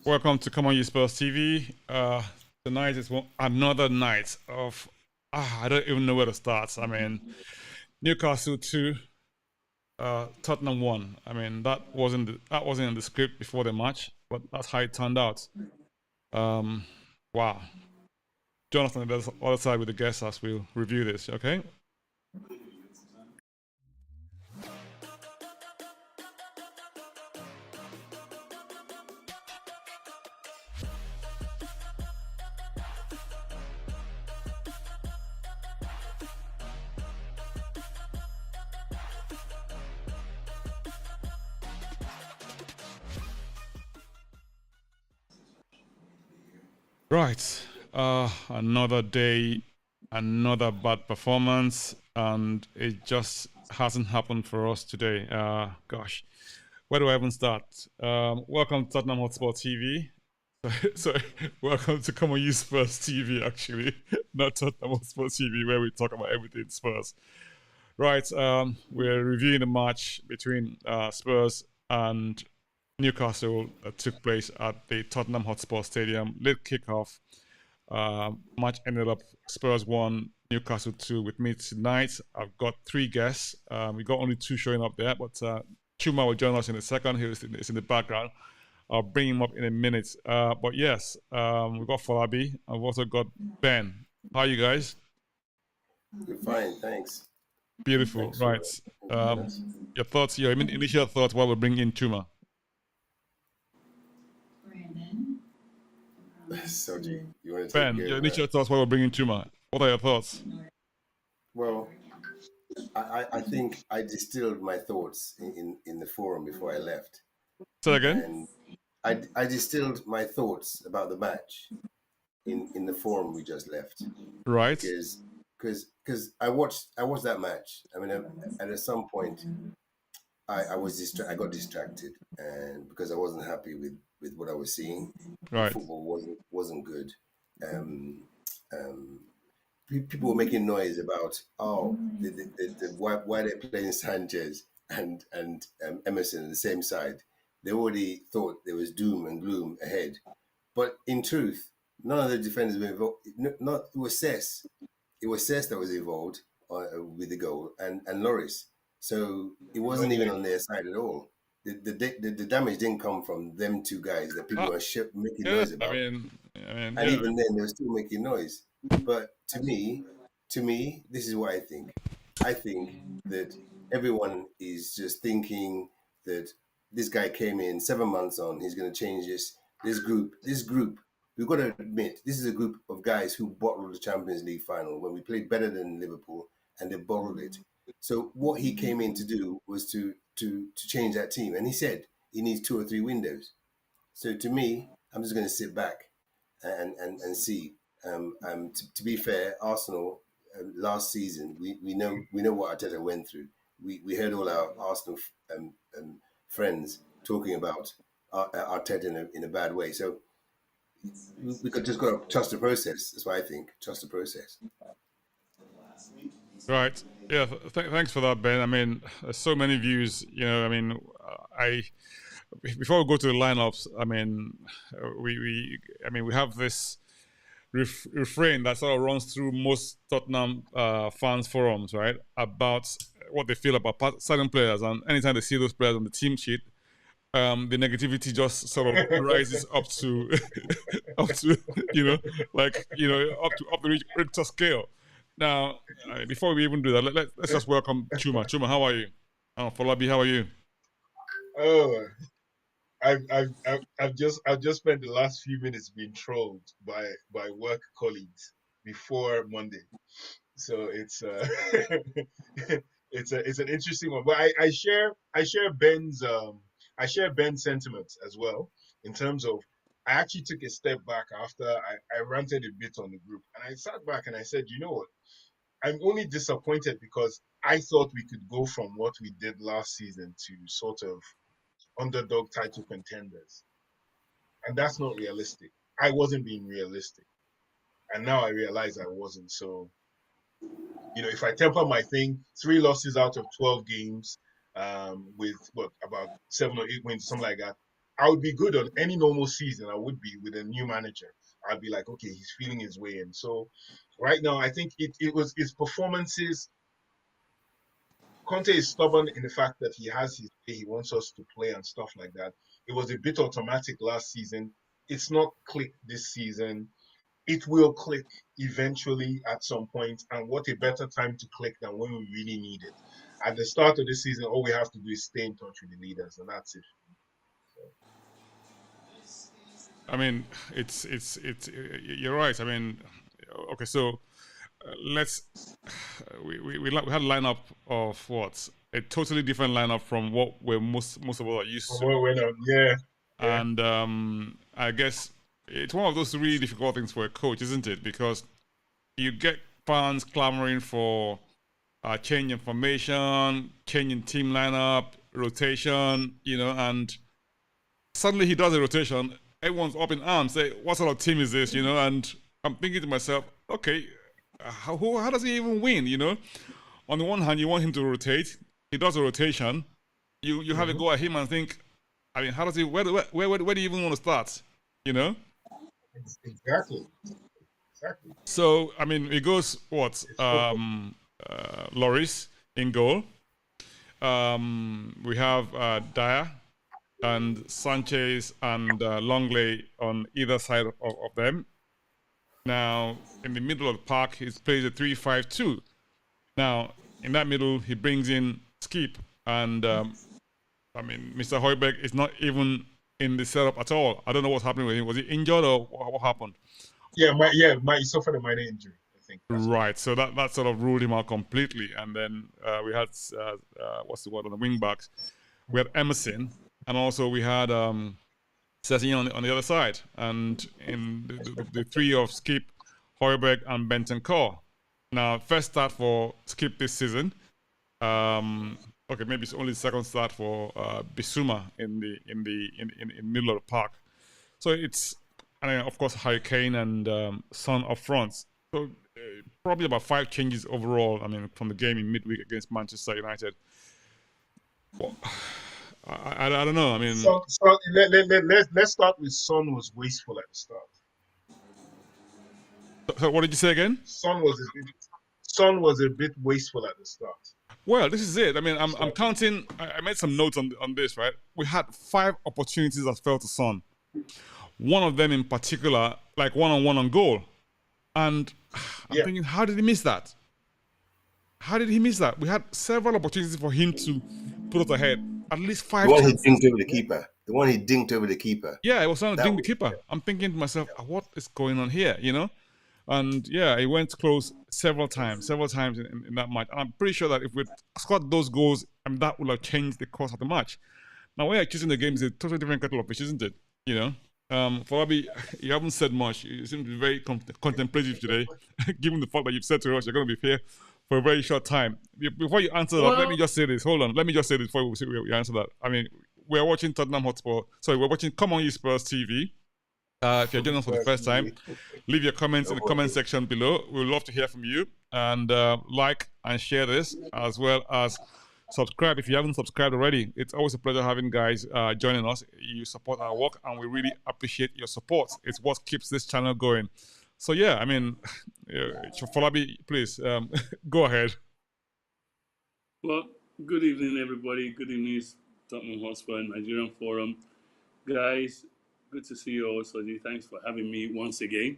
Welcome to ComeonyespursTV. Tonight is another night of I don't even know where to start. I mean, Newcastle 2, Tottenham 1. I mean, that wasn't in the script before the match, but that's how it turned out. Wow. Jonathan on the other side with the guests as we'll review this. Okay. Right. Another day, another bad performance, and it just hasn't happened for us today. Gosh, where do I even start? Welcome to Tottenham Hotspur TV. Sorry, welcome to Come On You Spurs TV, actually, not Tottenham Hotspur TV, where we talk about everything Spurs. Right, we're reviewing the match between Spurs and Newcastle that took place at the Tottenham Hotspur Stadium. Late kickoff. Match ended up Spurs 1, Newcastle 2. With me tonight, I've got three guests. We got only two showing up there, but Chuma will join us in a second. He's in the background. I'll bring him up in a minute. But yes, we've got Falabi. I've also got Ben. How are you guys? You're fine, thanks. Beautiful. Thanks right. Your thoughts, your initial thoughts while we bring in Chuma. So do you want to take Ben, your initial thoughts while we're bringing Chuma. What are your thoughts? Well, I think I distilled my thoughts in the forum before I left. Say again? And I distilled my thoughts about the match in the forum we just left. Right. Because I watched that match. I mean, at some point, I got distracted, and because I wasn't happy with what I was seeing. Right. Football wasn't good. People were making noise about why they're playing Sanchez and Emerson on the same side. They already thought there was doom and gloom ahead, but in truth, none of the defenders were involved. It was Cess. It was Cess that was involved with the goal, and Loris. So it wasn't even on their side at all. The damage didn't come from them two guys that people were making noise about. And even then, they were still making noise. But to me, this is what I think. I think that everyone is just thinking that this guy came in 7 months on, he's going to change this group. We've got to admit, this is a group of guys who bottled the Champions League final when we played better than Liverpool, and they bottled it. So what he came in to do was to change that team, and he said he needs 2 or 3 windows. So to me, I'm just going to sit back and see. To be fair, Arsenal last season, we know what Arteta went through. We heard all our Arsenal friends talking about Arteta in a bad way. So we could just got to trust the process. That's what I think. Trust the process. Right. Yeah. Thanks for that, Ben. I mean, there's so many views. I mean, before we go to the lineups, I mean, we have this refrain that sort of runs through most Tottenham fans forums, right, about what they feel about certain players, and anytime they see those players on the team sheet, the negativity just sort of rises up to up to up the Richter scale. Now, before we even do that, let's just welcome Chuma. Chuma, how are you? Falabi, how are you? Oh, I've just spent the last few minutes being trolled by work colleagues before Monday, so it's it's an interesting one. But I share Ben's sentiments as well, in terms of I actually took a step back after I ranted a bit on the group, and I sat back and I said, you know what, I'm only disappointed because I thought we could go from what we did last season to sort of underdog title contenders, and that's not realistic. I wasn't being realistic, and now I realize I wasn't. So, if I temper my thing, 3 losses out of 12 games, with about 7 or 8 wins, something like that, I would be good on any normal season. I would be with a new manager. I'd be like, okay, he's feeling his way in. So right now, I think it was his performances. Conte is stubborn in the fact that he has his way, he wants us to play and stuff like that. It was a bit automatic last season. It's not clicked this season. It will click eventually at some point. And what a better time to click than when we really need it. At the start of the season, all we have to do is stay in touch with the leaders, and that's it. I mean, it's you're right. I mean, okay, so let's we had a lineup of what, a totally different lineup from what we're most of us are used to. Yeah. And I guess it's one of those really difficult things for a coach, isn't it? Because you get fans clamoring for change in formation, change in team lineup, rotation, and suddenly he does a rotation. Everyone's up in arms, say, what sort of team is this, And I'm thinking to myself, okay, how does he even win, On the one hand, you want him to rotate. He does a rotation. You have a go at him and think, I mean, how does he, where do you even want to start, Exactly. So, I mean, it goes, Lloris in goal. We have Dyer and Sanchez and Longley on either side of them. Now, in the middle of the park, he plays a 3-5-2. Now, in that middle, he brings in Skip, and I mean, Mr. Højbjerg is not even in the setup at all. I don't know what's happening with him. Was he injured or what happened? Yeah, he suffered a minor injury, I think. Right, so that sort of ruled him out completely. And then we had what's the word on the wing backs? We had Emerson, and also we had Sessignon on the other side, and in the three of Skip, Højbjerg, and Bentancur. Now, first start for Skip this season. Okay, maybe it's only the second start for Bissouma in the middle of the park. So it's, and of course, Hurricane and Son up front. So probably about 5 changes overall. I mean, from the game in midweek against Manchester United. Well, I don't know. I mean, so let's start with Son was wasteful at the start. So what did you say again? Son was a bit wasteful at the start. Well, this is it. I mean, I'm counting. I made some notes on this, right? We had 5 opportunities that fell to Son. One of them in particular, like one-on-one on goal. And I'm thinking, how did he miss that? How did he miss that? We had several opportunities for him to put us ahead. At least 5 The one chances. he dinked over the keeper. The one he dinked over the keeper. Yeah, it was trying to dink the keeper. I'm thinking to myself, what is going on here, And yeah, it went close several times in that match. And I'm pretty sure that if we'd scored those goals, that would have changed the course of the match. Now, when you're choosing the game, is a totally different kettle of fish, isn't it? Falabi, you haven't said much. You seem to be very contemplative today, given the fact that you've said to us you're going to be here for a very short time. Before you answer that, let me just say this. Hold on. Let me just say this before we answer that. I mean, we're watching Tottenham Hotspur. Sorry, we're watching ComeonyespursTV. If you're joining us for the first time, leave your comments in the comment section below. We would love to hear from you. And like and share this, as well as subscribe if you haven't subscribed already. It's always a pleasure having guys joining us. You support our work, and we really appreciate your support. It's what keeps this channel going. So yeah, I mean, Falabi, please go ahead. Well, good evening, everybody. Good evening, Tottenham Hotspur Nigerian Forum. Guys, good to see you all, Soji. Thanks for having me once again.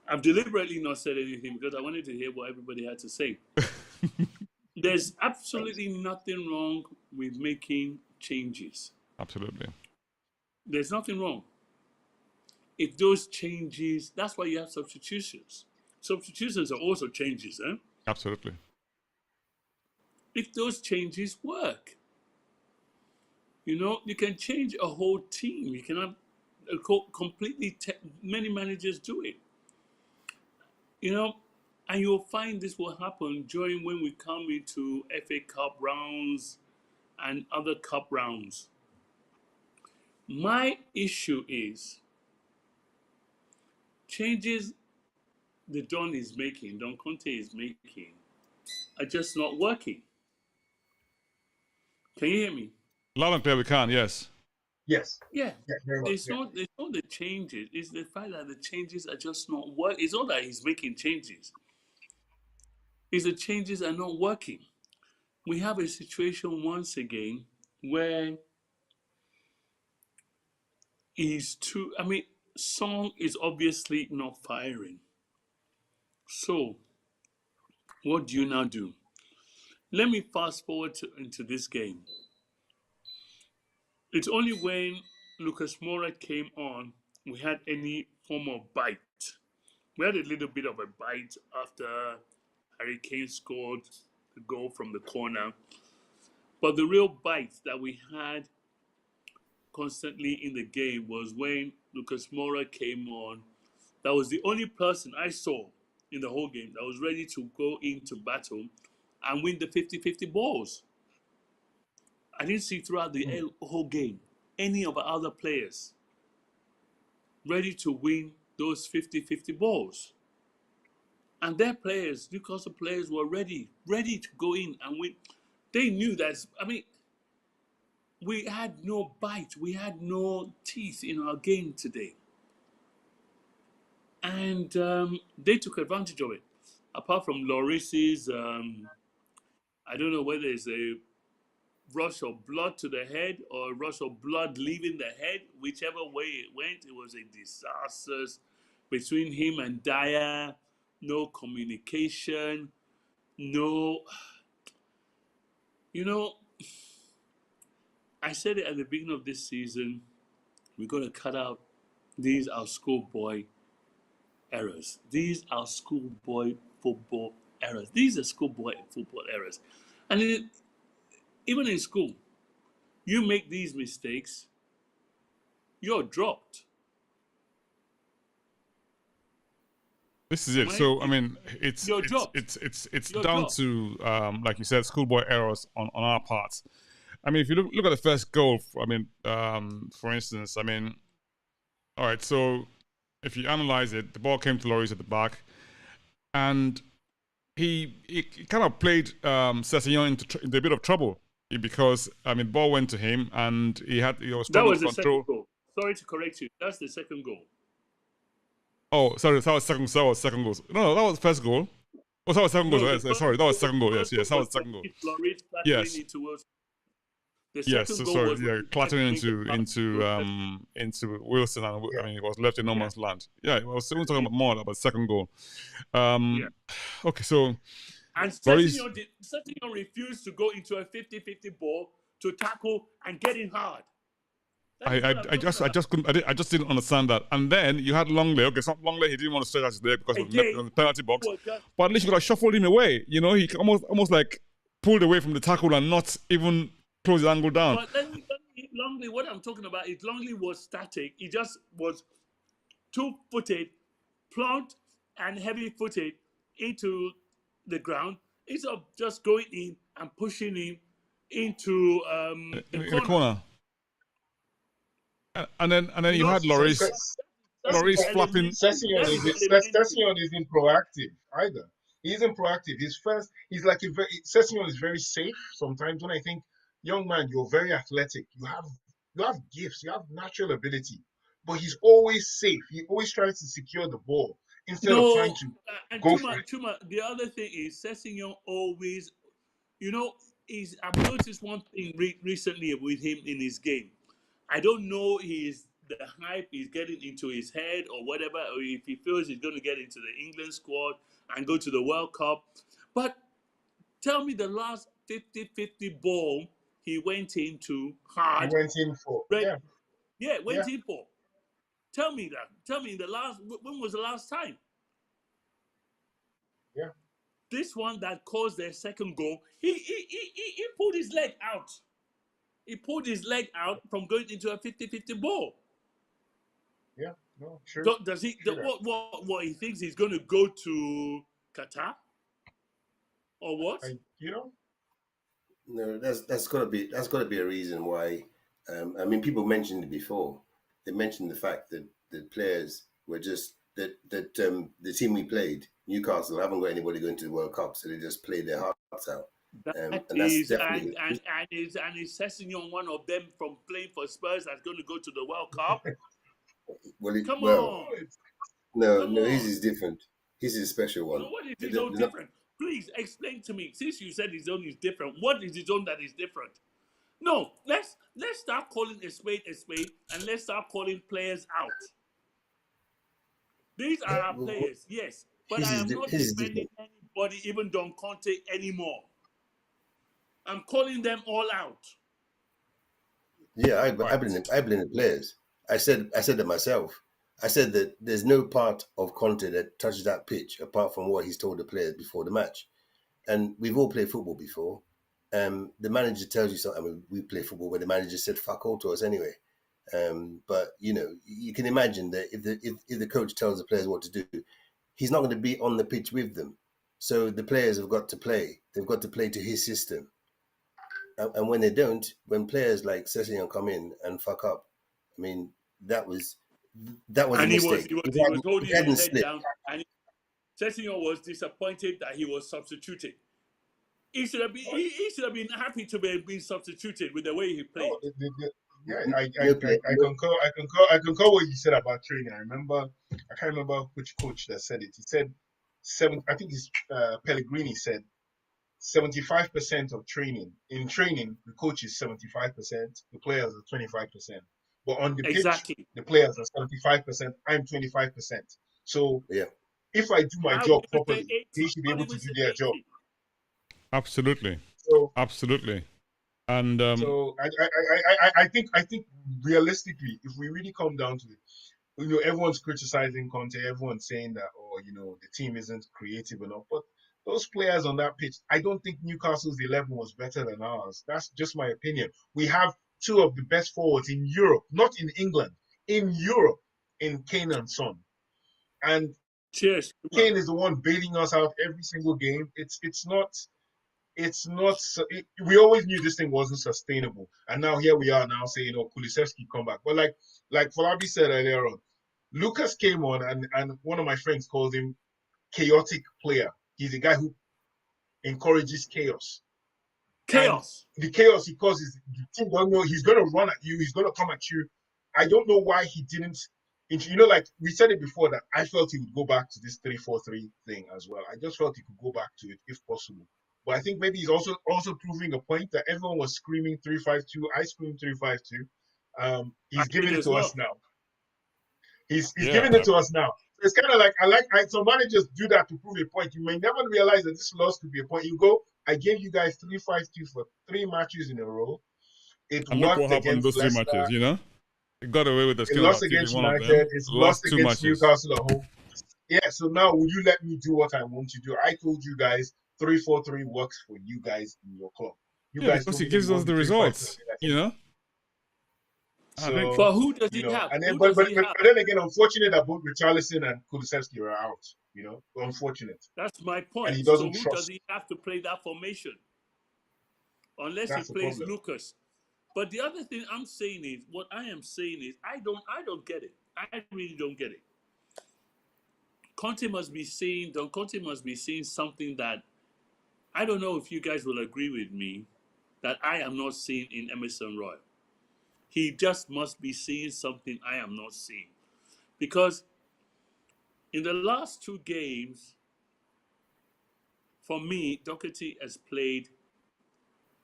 I've deliberately not said anything because I wanted to hear what everybody had to say. There's absolutely nothing wrong with making changes. Absolutely. There's nothing wrong. If those changes, that's why you have substitutions. Substitutions are also changes, eh? Absolutely. If those changes work. You can change a whole team. You cannot completely, many managers do it. And you'll find this will happen during when we come into FA Cup rounds and other cup rounds. My issue is changes Don Conte is making, are just not working. Can you hear me? Loud and clear, we can, yes. Yes. Yeah. Yeah, very much. It's not the changes. It's the fact that the changes are just not work. It's not that he's making changes. It's the changes are not working. We have a situation once again where he's too. I mean, Song is obviously not firing. So, what do you now do? Let me fast forward into this game. It's only when Lucas Moura came on we had any form of bite. We had a little bit of a bite after Harry Kane scored the goal from the corner. But the real bite that we had constantly in the game was when Lucas Moura came on. That was the only person I saw in the whole game that was ready to go into battle and win the 50-50 balls. I didn't see throughout the whole game any of the other players ready to win those 50-50 balls. And their players, Newcastle players, were ready to go in and win. They knew that, I mean, we had no bite, we had no teeth in our game today. And they took advantage of it. Apart from Lloris's, I don't know whether it's a rush of blood to the head or a rush of blood leaving the head. Whichever way it went, it was a disaster between him and Dyer. No communication, no. You know, I said it at the beginning of this season. We're going to cut out these our schoolboy errors. These are schoolboy football errors. These are schoolboy football errors. And even in school, you make these mistakes, you're dropped. This is it. So I mean, it's down dropped. To like you said, schoolboy errors on our parts. I mean, if you look at the first goal, I mean, for instance, I mean, all right. So if you analyze it, the ball came to Lloris at the back, and he kind of played Sessegnon into a bit of trouble because I mean, the ball went to him and he was struggling to control. Second goal. Sorry to correct you. That's the second goal. Oh, sorry, that was second goal. No, that was the first goal. Oh, that was second goal. Sorry, that was second gool. Yes, that was second goal. Yes. Yes, so sorry, yeah, clattering into Wilson, and I mean, it was left in no man's land. Yeah, I was still talking about more about second goal. Okay, so and Sessegnon refused to go into a 50-50 ball to tackle and get in hard. I just didn't understand that. And then you had Longley. Okay, so Longley, he didn't want to stretch his leg because he was left on the penalty box. But at least you could have shuffled him away. You know, he almost like pulled away from the tackle and not even close the angle down. But then Longley, what I'm talking about is Longley was static. He just was two-footed, plunked and heavy-footed into the ground instead of just going in and pushing him into the corner. And then you had Lloris flapping. Sessegnon isn't proactive either. He isn't proactive. He's like Sessegnon is very safe sometimes. When I think, young man, you're very athletic. You have gifts. You have natural ability, but he's always safe. He always tries to secure the ball instead of trying to go for it. The other thing is Sessegnon always, I've noticed one thing recently with him in his game. I don't know the hype is getting into his head or whatever, or if he feels he's going to get into the England squad and go to the World Cup. But tell me the last 50-50 ball he went into hard. He went in for. In for. Tell me that. Tell me when was the last time? Yeah. This one that caused their second goal, he pulled his leg out. He pulled his leg out from going into a 50-50 ball. Yeah, no, sure. Does he? What he thinks he's going to go to Qatar, or what? No, that's got to be a reason why. I mean, people mentioned it before. They mentioned the fact that the players were just that the team we played, Newcastle, haven't got anybody going to the World Cup, so they just played their hearts out. and That that's is, definitely and is Sessignon one of them from playing for Spurs that's going to go to the World Cup? Come well. on, No, come no, his on. is different. His is a special No, one. what is his They're own not, different? Please explain to me. Since you said his own is different, what is his own that is different? No, let's start calling a spade, and let's start calling players out. These are our players, yes, but I am not his is defending different. anybody, even Don Conte anymore. I'm calling them all out. Yeah, Right. I blame the players. I said that myself. I said that there's no part of Conte that touches that pitch apart from what he's told the players before the match. And we've all played football before. The manager tells you something. I mean, we play football where the manager said fuck all to us anyway. But you know, you can imagine that if the coach tells the players what to do, he's not going to be on the pitch with them. So the players have got to play. They've got to play to his system. And when they don't, when players like Sessegnon come in and fuck up, I mean, that was a And mistake. he was If he holding hadn't his head slipped, down, and Sessignon was disappointed that he was substituted. He should have been happy to be being substituted with the way he played. No, yeah, no play, I concur. I concur what you said about training. I can't remember which coach that said it. He said I think it's Pellegrini said 75% of training. In training, the coach is 75%, the players are 25%. But on the pitch, Exactly. the players are 75%, I'm 25%. So yeah. if I do my Why would job you say properly, 80? they should be Not able to even do say their job. 80. Absolutely. So Absolutely. And so I think realistically, if we really come down to it, you know, everyone's criticizing Conte, everyone's saying that, oh, you know, the team isn't creative enough. But those players on that pitch, I don't think Newcastle's 11 was better than ours. That's just my opinion. We have two of the best forwards in Europe, not in England, in Europe, in Kane and Son. And Cheers. Kane is the one bailing us out every single game. We always knew this thing wasn't sustainable, and now here we are now saying, oh, Kulusevski come back. But like Falabi said earlier on, Lucas came on, and one of my friends called him chaotic player. He's a guy who encourages chaos, and Chaos. the chaos he causes, the team don't know he's going to run at you, he's going to come at you. I don't know why he didn't. You know, like we said it before, that I felt he would go back to this 3-4-3 thing as well. I just felt he could go back to it if possible. But I think maybe he's also proving a point that everyone was screaming 3-5-2. I screamed 3-5-2. I He's giving did it as to well. us now. He's yeah, giving it to us now. So it's kind of like some managers do that to prove a point. You may never realize that this loss could be a point. You go, I gave you guys 3-5-2 for 3 matches in a row. It and look what worked happened in against those 3 Leicester. matches. You know, it got away with the It skin of our lost teeth against in one of United. them. It's Lost lost 2 against matches. Newcastle at home. Yeah, so now will you let me do what I want to do? I told you guys 3-4-3 works for you guys in your club. You Yeah, guys because told it me gives you us want the the 3-5-2. results. You know, I think. So, But who does you he know, have? and then Who but, does but he but have? then again, unfortunate that both Richarlison and Kulusevski were out. You know, unfortunate. That's my And he point. So doesn't who does trust. he have to play that formation? Unless he That's the plays problem. Lucas. But the other thing I'm saying is, what I am saying is, I don't get it. I really don't get it. Don Conte must be seeing something that I don't know if you guys will agree with me, that I am not seeing in Emerson Royal. He just must be seeing something I am not seeing. Because in the last 2 games, for me, Doherty has played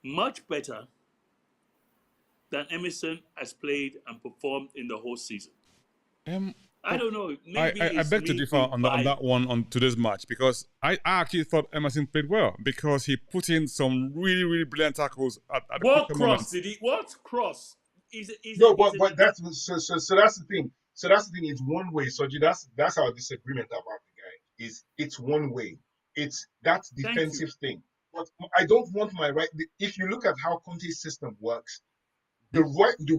much better than Emerson has played and performed in the whole season. I don't know. Maybe I it's beg to me differ being on biased. that one on today's match because I actually thought Emerson played well because he put in some really, really brilliant tackles at the What critical cross moments. did he? What cross? No, but that's so that's the thing. So that's the thing. It's one way, Soji. That's our disagreement about the guy. It's one way. It's that defensive thing. But I don't want my right. If you look at how Conte's system works, the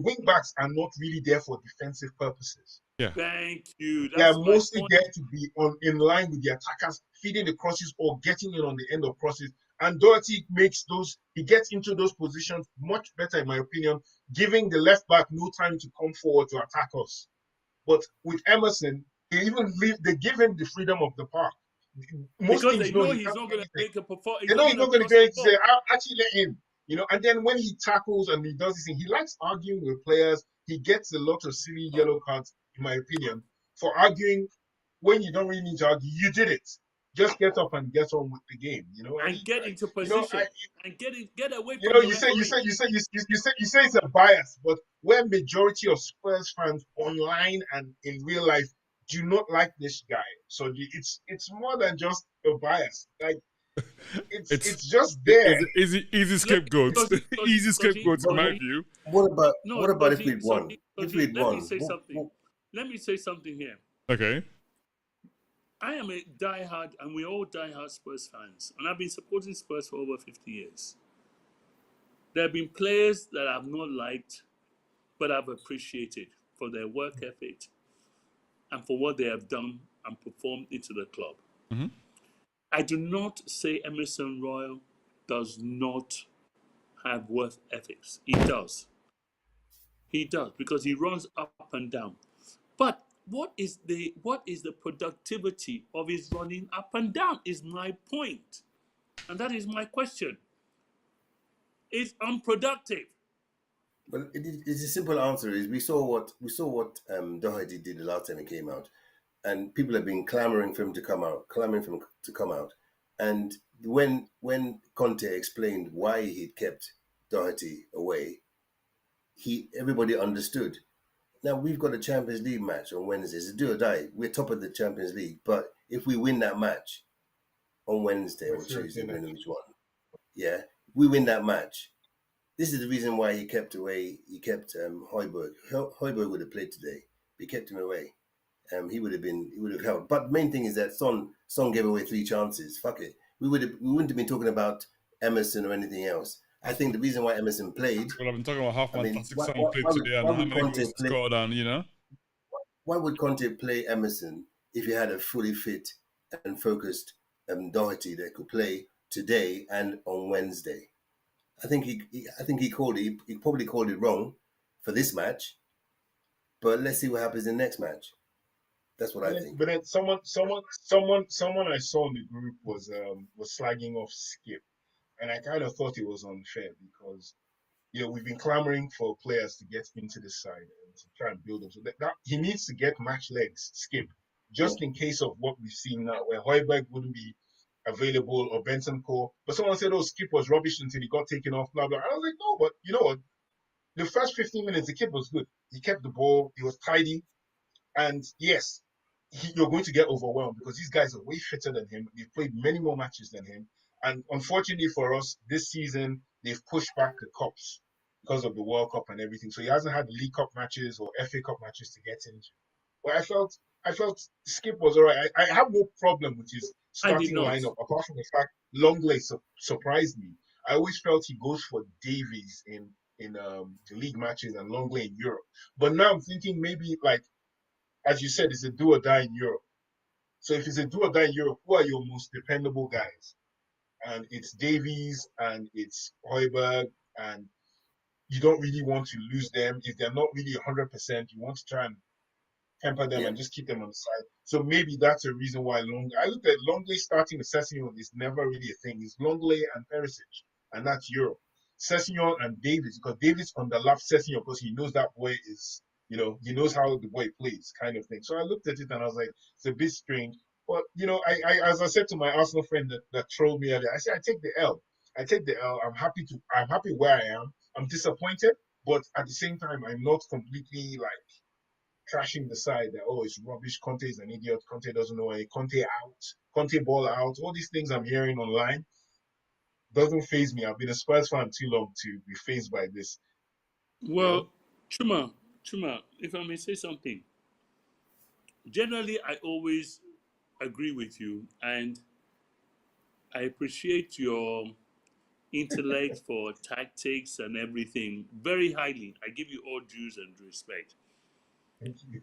wing backs are not really there for defensive purposes. Yeah. Thank you. They are That's my mostly point. there to be in line with the attackers, feeding the crosses or getting in on the end of crosses. And Doherty he gets into those positions much better, in my opinion, giving the left back no time to come forward to attack us. But with Emerson, they give him the freedom of the park. most because teams they know know he he's can't not do going to anything. make a perform. They He's know not he's going not to going to cross do the anything. Say, ball. I'll actually let him. And then when he tackles and he does this thing, he likes arguing with players. He gets a lot of silly yellow cards, in my opinion, for arguing when you don't really need to argue. You did it. Just get up and get on with the game. And get into I, position and get away you from know, the referee. you say it's a bias, but where majority of Spurs fans online and in real life do not like this guy, so it's more than just a bias. Like it's just there. Easy scapegoats. Easy scapegoats in my Soji, view. no, what about if Soji, we'd won? Soji, If Soji, we'd let me won, say something. Let me say something here. Okay. I am a diehard, and we're all diehard Spurs fans, and I've been supporting Spurs for over 50 years. There have been players that I've not liked, but I've appreciated for their work ethic and for what they have done and performed into the club. Mm-hmm. I do not say Emerson Royal does not have work ethics. He does. He does, because he runs up and down. But what is the productivity of his running up and down is my point. And that is my question. It's unproductive. But it's a simple answer. Is we saw what Doherty did the last time he came out, and people have been clamoring for him to come out, and when Conte explained why he'd kept Doherty away, everybody understood. Now we've got a Champions League match on Wednesday. It's a do or die. We're top of the Champions League, but if we win that match on Wednesday or Tuesday, depending on which one, yeah, we win that match. This is the reason why he kept Højbjerg. Højbjerg would have played today. He kept him away. He would have held. But the main thing is that Son gave away 3 chances. Fuck it. We wouldn't have been talking about Emerson or anything else. I think the reason why Emerson played. Well, I've been talking about how fantastic Son played why today and how many goals he scored, and Why would Conte play Emerson if he had a fully fit and focused Doherty that could play today and on Wednesday? I think he probably called it wrong for this match, but let's see what happens in the next match. That's what I think. But then someone I saw in the group was slagging off Skip, and I kind of thought it was unfair because we've been clamoring for players to get into the side and to try and build them. So that he needs to get match legs, Skip, just in case of what we've seen now, where Højbjerg wouldn't be available or Bentancur. But someone said, "Oh, Skip was rubbish until he got taken off." Blah blah. I was like, "No, but you know what? The first 15 minutes, the kid was good. He kept the ball. He was tidy, and yes." You're going to get overwhelmed because these guys are way fitter than him. They've played many more matches than him. And unfortunately for us, this season, they've pushed back the cups because of the World Cup and everything. So he hasn't had League Cup matches or FA Cup matches to get into. But I felt Skip was all right. I have no problem with his starting lineup, apart from the fact Longley surprised me. I always felt he goes for Davies in the league matches and Longley in Europe. But now I'm thinking maybe as you said, it's a do or die in Europe. So if it's a do or die in Europe, who are your most dependable guys? And it's Davies and it's Højbjerg, and you don't really want to lose them. If they're not really 100%, you want to try and temper them and just keep them on the side. So maybe that's a reason why I looked at Longley starting with Sessegnon is never really a thing. It's Longley and Perisic, and that's Europe. Sessegnon and Davies, because Davies underlaps Sessegnon because he knows that boy is, he knows how the boy plays, kind of thing. So I looked at it and I was like, it's a bit strange. But I as I said to my Arsenal friend that trolled me earlier, I said I take the L. I take the L. I'm happy where I am. I'm disappointed, but at the same time, I'm not completely trashing the side that, oh, it's rubbish, Conte is an idiot, Conte doesn't know any, Conte out, Conte ball out, all these things I'm hearing online doesn't faze me. I've been a Spurs fan too long to be fazed by this. Well, Chuma, if I may say something. Generally, I always agree with you, and I appreciate your intellect for tactics and everything very highly. I give you all dues and respect. Thank you.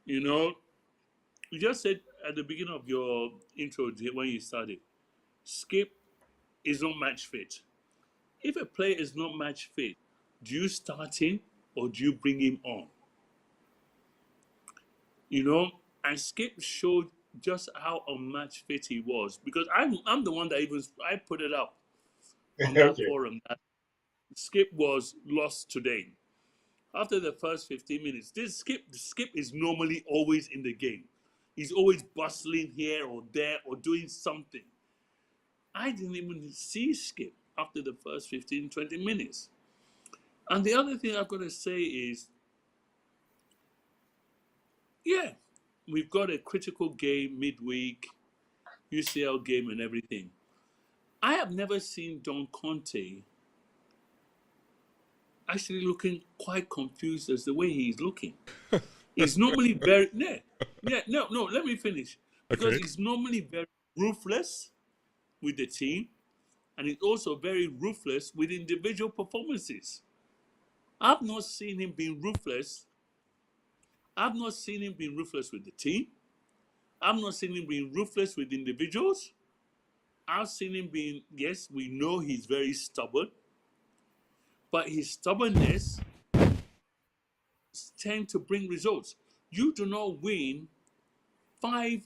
You just said at the beginning of your intro when you started, Skip is not match fit. If a player is not match fit, do you start him or do you bring him on? And Skip showed just how unmatched fit he was, because I'm the one that I put it up on that Okay. forum that Skip was lost today. After the first 15 minutes, the Skip is normally always in the game. He's always bustling here or there or doing something. I didn't even see Skip after the first 15, 20 minutes. And the other thing I've got to say is, yeah, we've got a critical game midweek, UCL game and everything. I have never seen Don Conte actually looking quite confused as the way he's looking. He's normally very no, let me finish. Because Okay. he's normally very ruthless with the team, and he's also very ruthless with individual performances. I've not seen him being ruthless. I've not seen him being ruthless with the team. I've not seen him being ruthless with individuals. I've seen him being, yes, we know he's very stubborn, but his stubbornness tends to bring results. You do not win 5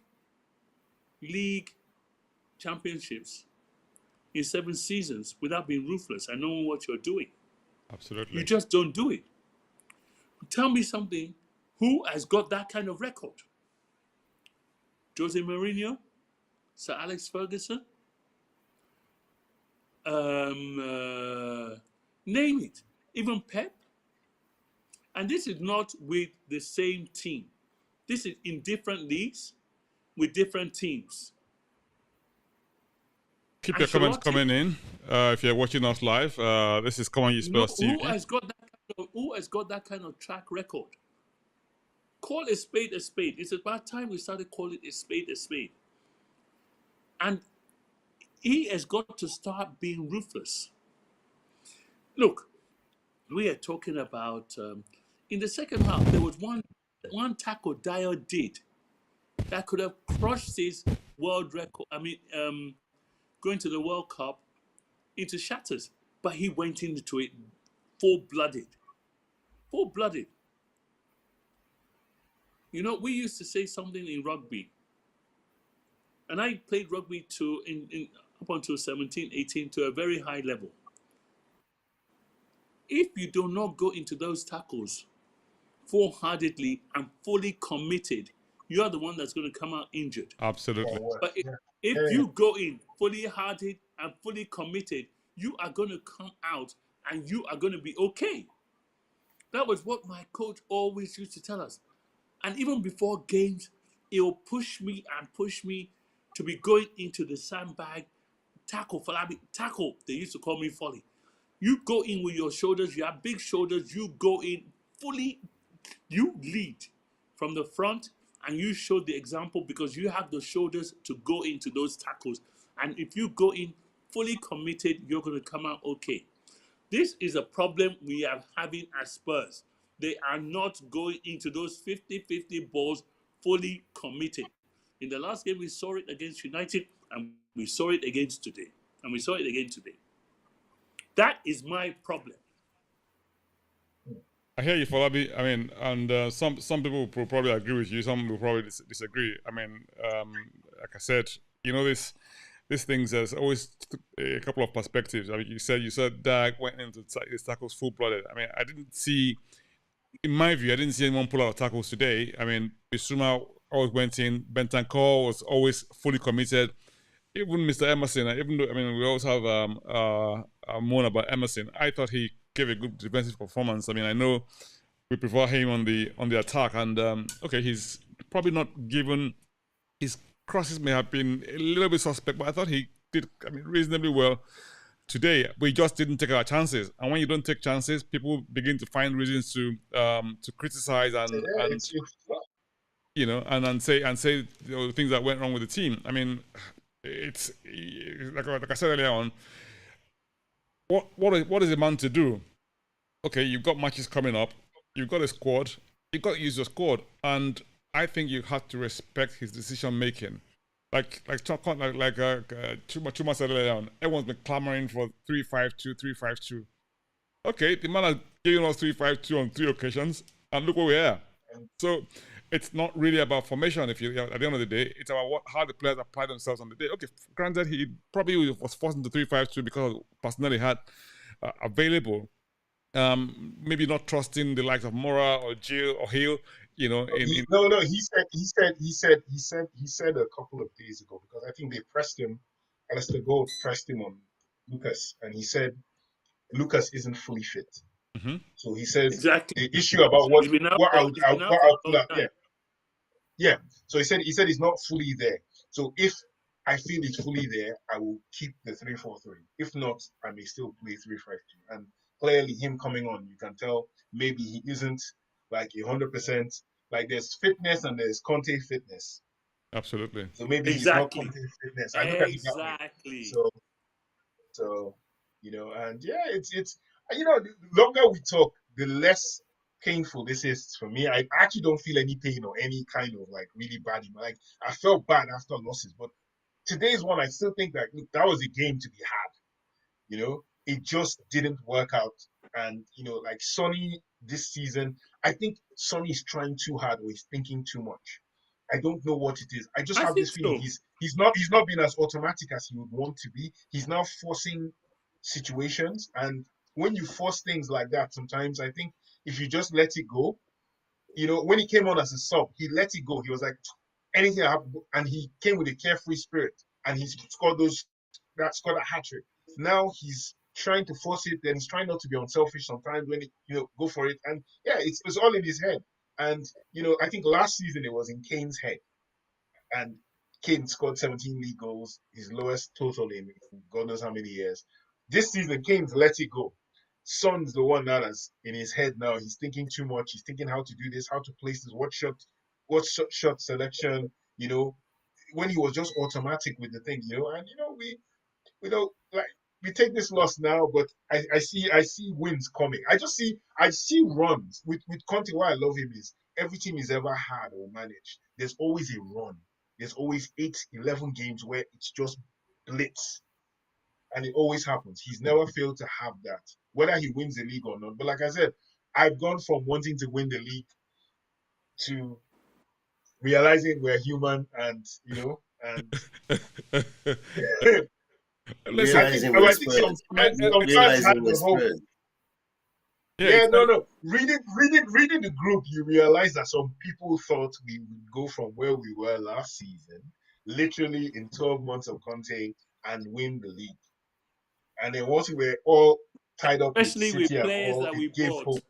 league championships in 7 seasons without being ruthless and knowing what you're doing. Absolutely. You just don't do it. Tell me something. Who has got that kind of record? Jose Mourinho? Sir Alex Ferguson? Name it. Even Pep? And this is not with the same team. This is in different leagues with different teams. Keep your comments coming in. If you're watching us live, this is ComeonyespursTV. Who has got that kind of track record? Call a spade a spade. It's about time we started calling a spade a spade. And he has got to start being ruthless. Look, we are talking about in the second half, there was one tackle Dyer did that could have crushed his world record. I mean, going to the World Cup into shatters, but he went into it full-blooded. Full-blooded. You know, we used to say something in rugby, and I played rugby up until 17, 18 to a very high level. If you do not go into those tackles full-heartedly and fully committed, you are the one that's going to come out injured. Absolutely. But if you go in fully hearted and fully committed, you are going to come out and you are going to be okay. That was what my coach always used to tell us. And even before games, he'll push me to be going into the sandbag, tackle. They used to call me Folly. You go in with your shoulders, you have big shoulders, you go in fully, you lead from the front and you show the example because you have the shoulders to go into those tackles. And if you go in fully committed, you're going to come out okay. This is a problem we are having at Spurs. They are not going into those 50-50 balls fully committed. In the last game, we saw it against United, and we saw it against today. And we saw it again today. That is my problem. I hear you, Falabi. I mean, and some people will probably agree with you. Some will probably disagree. I mean, like I said, you know, these things, there's always a couple of perspectives. I mean, you said Dag went into his tackles full-blooded. I mean, I didn't see, in my view, I didn't see anyone pull out tackles today. I mean, Bissouma always went in. Bentancur was always fully committed. Even Mr. Emerson, even though, I mean, we always have moan about Emerson. I thought he gave a good defensive performance. I mean, I know we prefer him on the attack, and okay, he's probably not given, his crosses may have been a little bit suspect, but I thought he did, I mean, reasonably well today. We just didn't take our chances, and when you don't take chances, people begin to find reasons to criticize and you know, and say you know, things that went wrong with the team. I mean, it's like I said earlier on. What is a man to do? Okay, you've got matches coming up. You've got a squad. You've got to use your squad, and I think you have to respect his decision making. Like Chuma said earlier on, everyone's been clamoring for 3-5-2, 3-5-2. Okay, the man has given us 3-5-2 on 3 occasions, and look where we are. So it's not really about formation. If you at the end of the day, it's about how the players apply themselves on the day. Okay, granted, he probably was forced into 3-5-2 because of personnel he had available. Maybe not trusting the likes of Mora or Jill or Hill. You know, no. He said a couple of days ago, because I think they pressed him. Alistair Gold pressed him on Lucas, and he said Lucas isn't fully fit. Mm-hmm. So he says exactly the issue about what I'll pull out. Yeah. So he said he's not fully there. So if I feel he's fully there, I will keep the 3-4-3. If not, I may still play 3-5-2. And clearly, him coming on, you can tell maybe he isn't like 100%. Like there's fitness and there's Conte fitness. Absolutely. So maybe he's not Conte fitness. I look at it that way. So you know, and yeah, it's you know, the longer we talk, the less painful this is for me. I actually don't feel any pain or any kind of like really bad. Like I felt bad after losses, but today's one, I still think that look, that was a game to be had. You know, it just didn't work out. And you know, like Sonny this season, I think Sonny's trying too hard or he's thinking too much. I don't know what it is. I just have this feeling he's not being as automatic as he would want to be. He's now forcing situations, and when you force things like that, sometimes I think if you just let it go, you know, when he came on as a sub, he let it go. He was like, anything happened, and he came with a carefree spirit, and he scored a hat trick. Now he's trying to force it, then he's trying not to be unselfish sometimes when he, you know, go for it. And yeah, it's all in his head. And you know, I think last season it was in Kane's head, and Kane scored 17 league goals, his lowest total in God knows how many years. This season, Kane's let it go. Son's the one now that's in his head now. He's thinking too much. He's thinking how to do this, how to place this, what shot selection, you know, when he was just automatic with the thing, you know, and you know, we don't like we take this loss now, but I see wins coming. I see runs with Conte. Why I love him is every team he's ever had or managed, there's always a run. There's always 8-11 games where it's just blitz. And it always happens. He's never failed to have that, whether he wins the league or not. But like I said, I've gone from wanting to win the league to realizing we're human, and you know, and realizing I we're think Spurs. some fans had the hope. Yeah, no. Reading the group, you realize that some people thought we would go from where we were last season, literally in 12 months of Conte, and win the league. And then once we were all tied up especially with City with and players all, that we it gave bought. hope.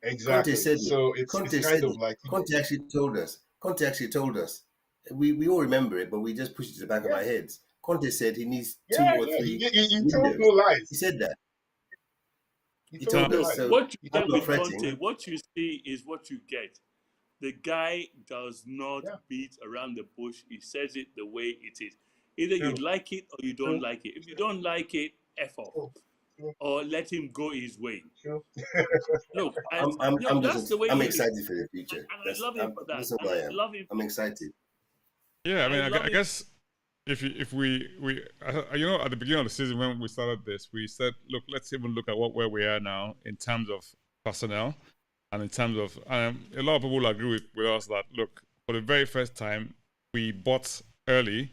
Exactly. Conte said so it. it's kind of like Conte actually told us. Conte actually told us. We all remember it, but we just pushed it to the back of our heads. Conte said he needs 2 or 3 he told no lies. He said that. He told us. So what you I'm get not with fretting. Conte, what you see is what you get. The guy does not beat around the bush. He says it the way it is. Either you like it or you don't like it. If you don't like it, F off. Or let him go his way. Look, that's the way I'm excited for the future. And I love him for that. Listen, And I love him. I'm excited. Yeah, I mean, I guess if we you know, at the beginning of the season when we started this, we said, look, let's even look at where we are now in terms of personnel and in terms of a lot of people will agree with us that look, for the very first time we bought early,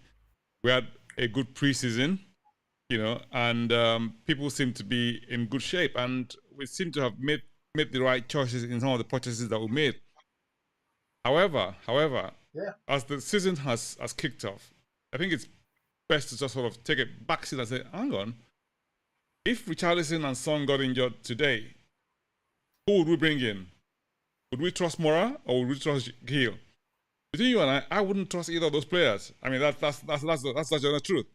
we had a good preseason, you know, and people seem to be in good shape, and we seem to have made the right choices in some of the purchases that we made. However, as the season has kicked off, I think it's best to just sort of take a backseat and say, hang on, if Richarlison and Son got injured today, who would we bring in? Would we trust Mora or would we trust Gill? Between you and I wouldn't trust either of those players. I mean, that's the truth.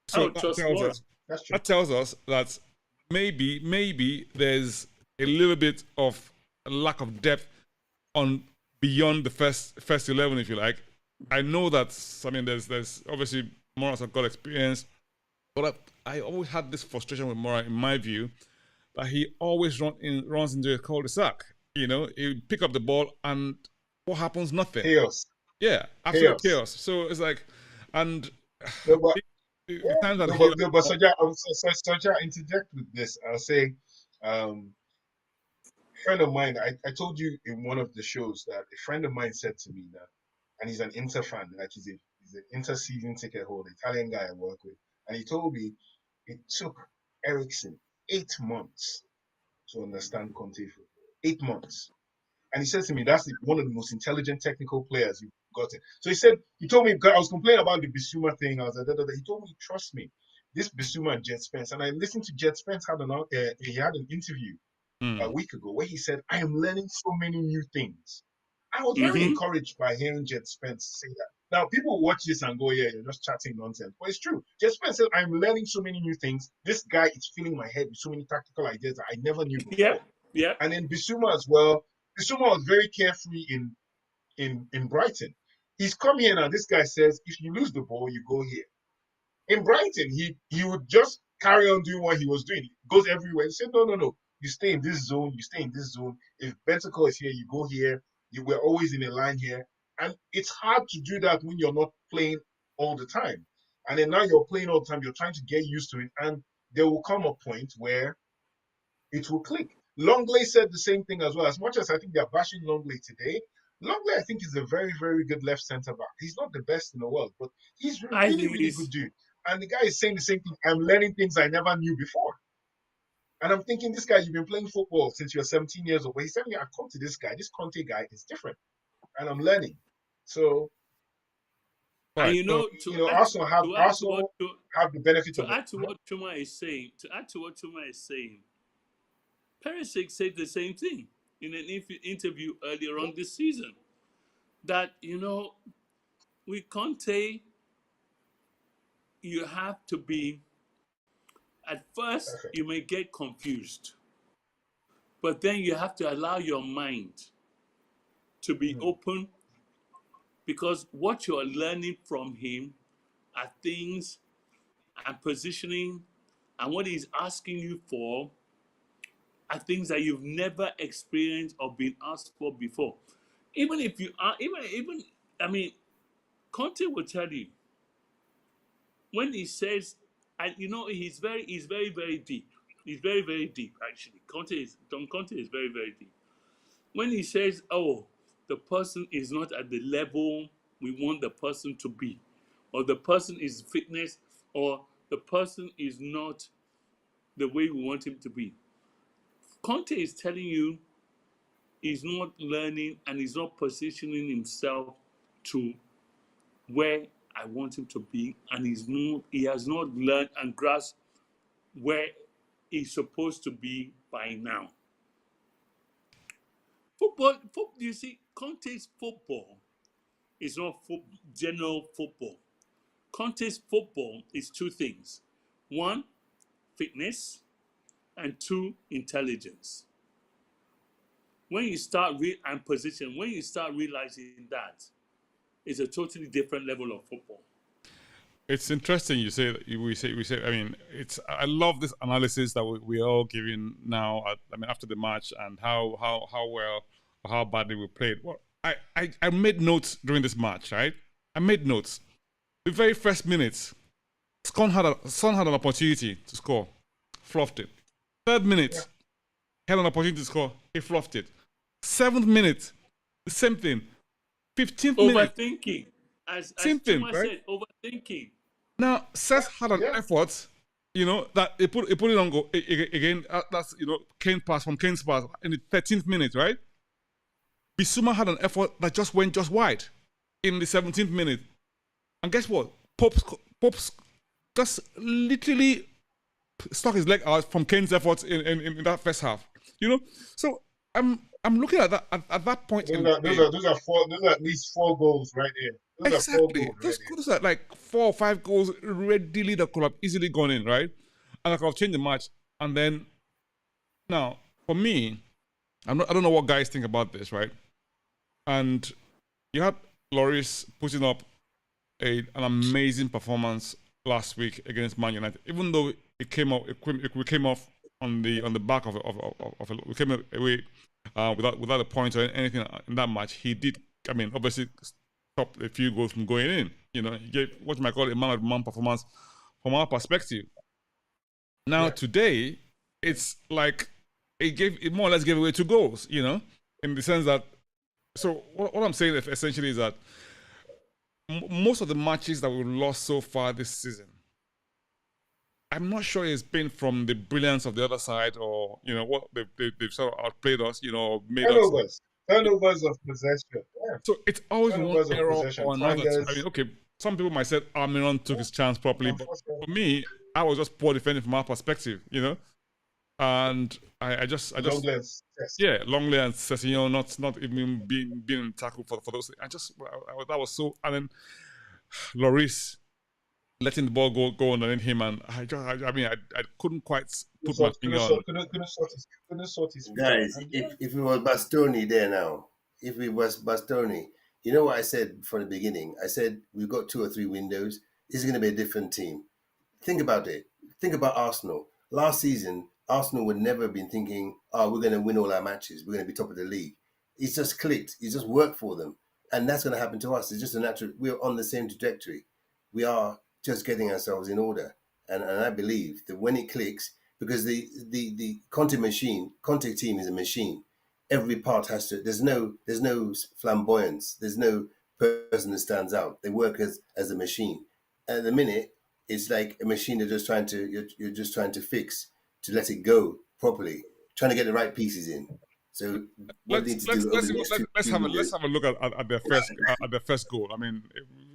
So that tells us that maybe there's a little bit of a lack of depth on beyond the first 11, if you like. I know that, I mean, there's obviously Mora's got experience, but I always had this frustration with Mora, in my view, that he always runs into a cul-de-sac. You know, he pick up the ball and what happens? Nothing. Chaos. Yeah, absolute chaos. So it's like, and but Soja, interject with this. I'll say, friend of mine, I told you in one of the shows that a friend of mine said to me that, and he's an Inter fan, like he's an Inter season ticket holder, Italian guy I work with, and he told me it took Ericsson 8 months to understand Conte football. 8 months. And he said to me, that's one of the most intelligent technical players you've gotten. So he told me, because I was complaining about the Bissouma thing. I was like, he told me, trust me, this Bissouma and Jet Spence. And I listened to Jet Spence, he had an interview a week ago where he said, I am learning so many new things. I was very encouraged by hearing Jet Spence say that. Now, people watch this and go, yeah, you're just chatting nonsense. But it's true. Jet Spence said, I'm learning so many new things. This guy is filling my head with so many tactical ideas that I never knew before. Yeah. And then Bissouma as well. Bissouma was very carefree in Brighton. He's come here now. This guy says, if you lose the ball, you go here. In Brighton, he would just carry on doing what he was doing. He goes everywhere. He said, no. You stay in this zone. You stay in this zone. If Bentancur is here, you go here. We're always in a line here. And it's hard to do that when you're not playing all the time. And then now you're playing all the time. You're trying to get used to it. And there will come a point where it will click. Longley said the same thing as well. As much as I think they're bashing Longley today, Longley, I think, is a very, very good left centre back. He's not the best in the world, but he's a really, really good dude. And the guy is saying the same thing. I'm learning things I never knew before. And I'm thinking, this guy, you've been playing football since you're 17 years old. But he's telling me, I come to this guy. This Conte guy is different. And I'm learning. So, and Arsenal have the benefit of add to what Chuma is saying. Perisic said the same thing in an interview earlier on this season. That, with Conte, you have to be, at first, you may get confused. But then you have to allow your mind to be open, because what you're learning from him are things and positioning, and what he's asking you for are things that you've never experienced or been asked for before. Even if you are, Conte will tell you, when he says, and he's very, very deep. He's very, very deep, actually. Conte is very, very deep. When he says, oh, the person is not at the level we want the person to be, or the person is fitness, or the person is not the way we want him to be. Conte is telling you he's not learning and he's not positioning himself to where I want him to be, and he has not learned and grasped where he's supposed to be by now. Football, you see, Conte's football is not general football. Conte's football is two things. One, fitness, and two, intelligence. When you start when you start realizing that, it's a totally different level of football. It's interesting you say that we say. I mean, I love this analysis that we're all giving now. After the match, and how well or how badly we played. Well, I made notes during this match, right? I made notes. The very first minutes, Son had an opportunity to score, fluffed it. Third minute, had an opportunity to score, he fluffed it. 7th minute, the same thing. 15th minute, overthinking. As Chuma said, overthinking. Now, Cesc had an effort, that he put it on goal again. That's Kane's pass in the 13th minute, right? Bissouma had an effort that just went wide in the 17th minute, and guess what? Pope's just literally stuck his leg out from Kane's efforts in that first half. So I'm looking at that at that point. Those are at least 4 goals right there. Exactly. Those are like 4 or 5 goals readily that could have easily gone in, right? And I could have changed the match. And then, now, for me, I don't know what guys think about this, right? And you had Lloris putting up an amazing performance last week against Man United, even though we came off on the back of we came away without a point or anything in that match. He did, obviously, stop a few goals from going in. He gave what you might call a man-of-the-man performance from our perspective. Now, today, it's like it more or less gave away 2 goals, you know, in the sense that. So what I'm saying essentially is that most of the matches that we've lost so far this season, I'm not sure it's been from the brilliance of the other side, or you know what they've sort of outplayed us, you know, made us turnovers of possession. Yeah. So it's always Turnovers one of error possession, or another. fangers. I mean, okay, some people might say Almiron took his chance properly, but for me, I was just poor defending from our perspective, you know. And I just yeah, Longley and Sessegnon not even being tackled for those. That was so. And then Lloris letting the ball go underneath him, and I couldn't quite put my finger on. Couldn't sort his guys. If it was Bastoni there now, if it was Bastoni, you know what I said from the beginning? I said we've got 2 or 3 windows. This is going to be a different team. Think about it. Think about Arsenal. Last season, Arsenal would never have been thinking, oh, we're going to win all our matches. We're going to be top of the league. It's just clicked. It's just worked for them. And that's going to happen to us. It's just a natural, we're on the same trajectory. We are just getting ourselves in order. And I believe that when it clicks, because the Conte team is a machine. Every part has to, there's no flamboyance. There's no person that stands out. They work as a machine. At the minute, it's like a machine you're just trying to fix, to let it go properly, trying to get the right pieces in. So let's have a look at their first goal. I mean,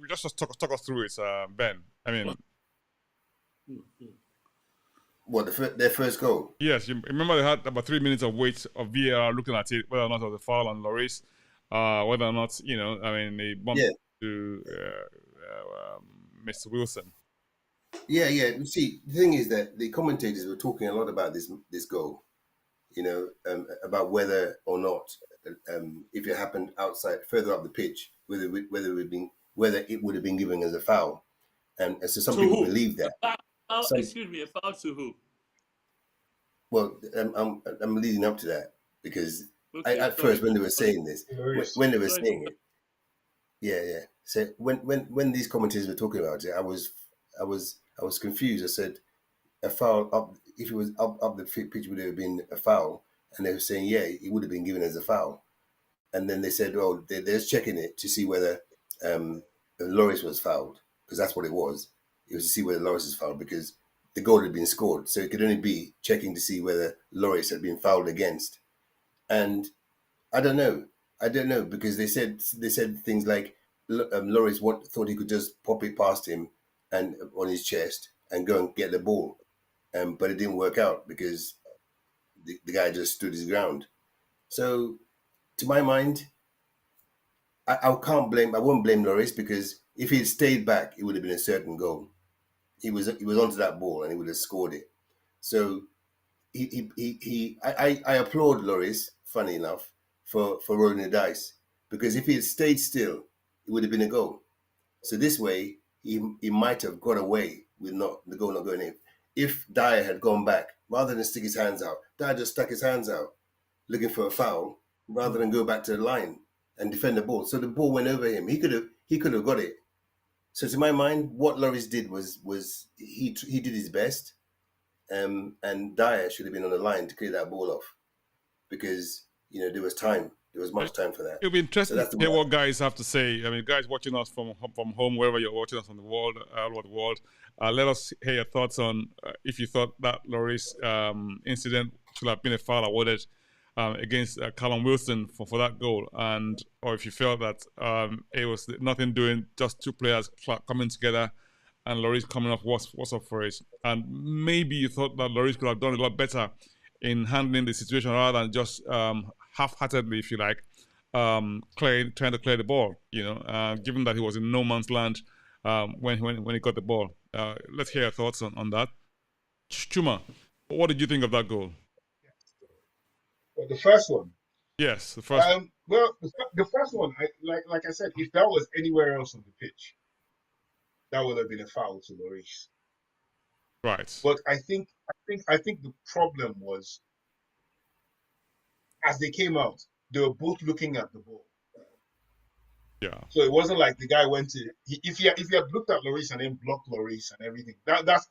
just talk us through it, Ben. I mean, what their first goal? Yes, you remember they had about 3 minutes of wait of VAR looking at it, whether or not it was a foul on Lloris, whether or not they bumped to Mr. Wilson. Yeah. You see, the thing is that the commentators were talking a lot about this goal, about whether or not, if it happened outside, further up the pitch, whether it would have been given as a foul, and so some people believe that. Excuse me, a foul to who? Well, I'm leading up to that because at first when they were saying this, when they were saying it, yeah. So when these commentators were talking about it, I was confused. I said a foul up. If it was up the pitch, would have been a foul, and they were saying it would have been given as a foul. And then they said, oh, they're just checking it to see whether Lloris was fouled, because that's what it was. It was to see whether Lloris was fouled because the goal had been scored, so it could only be checking to see whether Lloris had been fouled against. And I don't know because they said things like Lloris thought he could just pop it past him and on his chest and go and get the ball, but it didn't work out because the guy just stood his ground. So, to my mind, I won't blame Lloris, because if he had stayed back, it would have been a certain goal. He was onto that ball and he would have scored it. So I applaud Lloris, funny enough, for rolling the dice, because if he had stayed still, it would have been a goal. So this way, he might have got away with the goal not going in. If Dyer had gone back, rather than stick his hands out, Dyer just stuck his hands out, looking for a foul, rather than go back to the line and defend the ball. So the ball went over him. He could have got it. So to my mind, what Lloris did was he did his best, and Dyer should have been on the line to clear that ball off, because there was time. There was much time for that. It'll be interesting to hear what guys have to say. I mean, guys watching us from home, wherever you're watching us on the world, all over the world, let us hear your thoughts on if you thought that Lloris incident should have been a foul awarded against Callum Wilson for that goal, or if you felt that it was nothing doing, just 2 players coming together and Lloris coming off what's up for it. And maybe you thought that Lloris could have done a lot better in handling the situation rather than just half-heartedly, if you like, trying to clear the ball, given that he was in no man's land when he got the ball. Let's hear your thoughts on that. Chuma, what did you think of that goal? Well, the first one. Yes, the first. Well, the first one, like I said, if that was anywhere else on the pitch, that would have been a foul to Lloris. Right. But I think the problem was, as they came out, they were both looking at the ball. Yeah. So it wasn't like the guy went to. If he had looked at Lloris and then blocked Lloris and everything, that's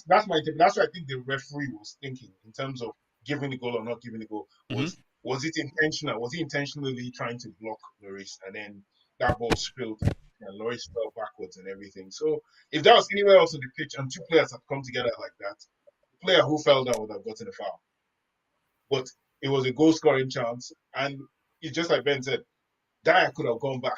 my interpretation. That's what I think the referee was thinking in terms of giving the goal or not giving the goal. Was it intentional? Was he intentionally trying to block Lloris, and then that ball spilled and Lloris fell backwards and everything? So if that was anywhere else on the pitch and two players had come together like that, the player who fell down would have gotten a foul. But it was a goal scoring chance, and it's just like Ben said, Dyer could have gone back.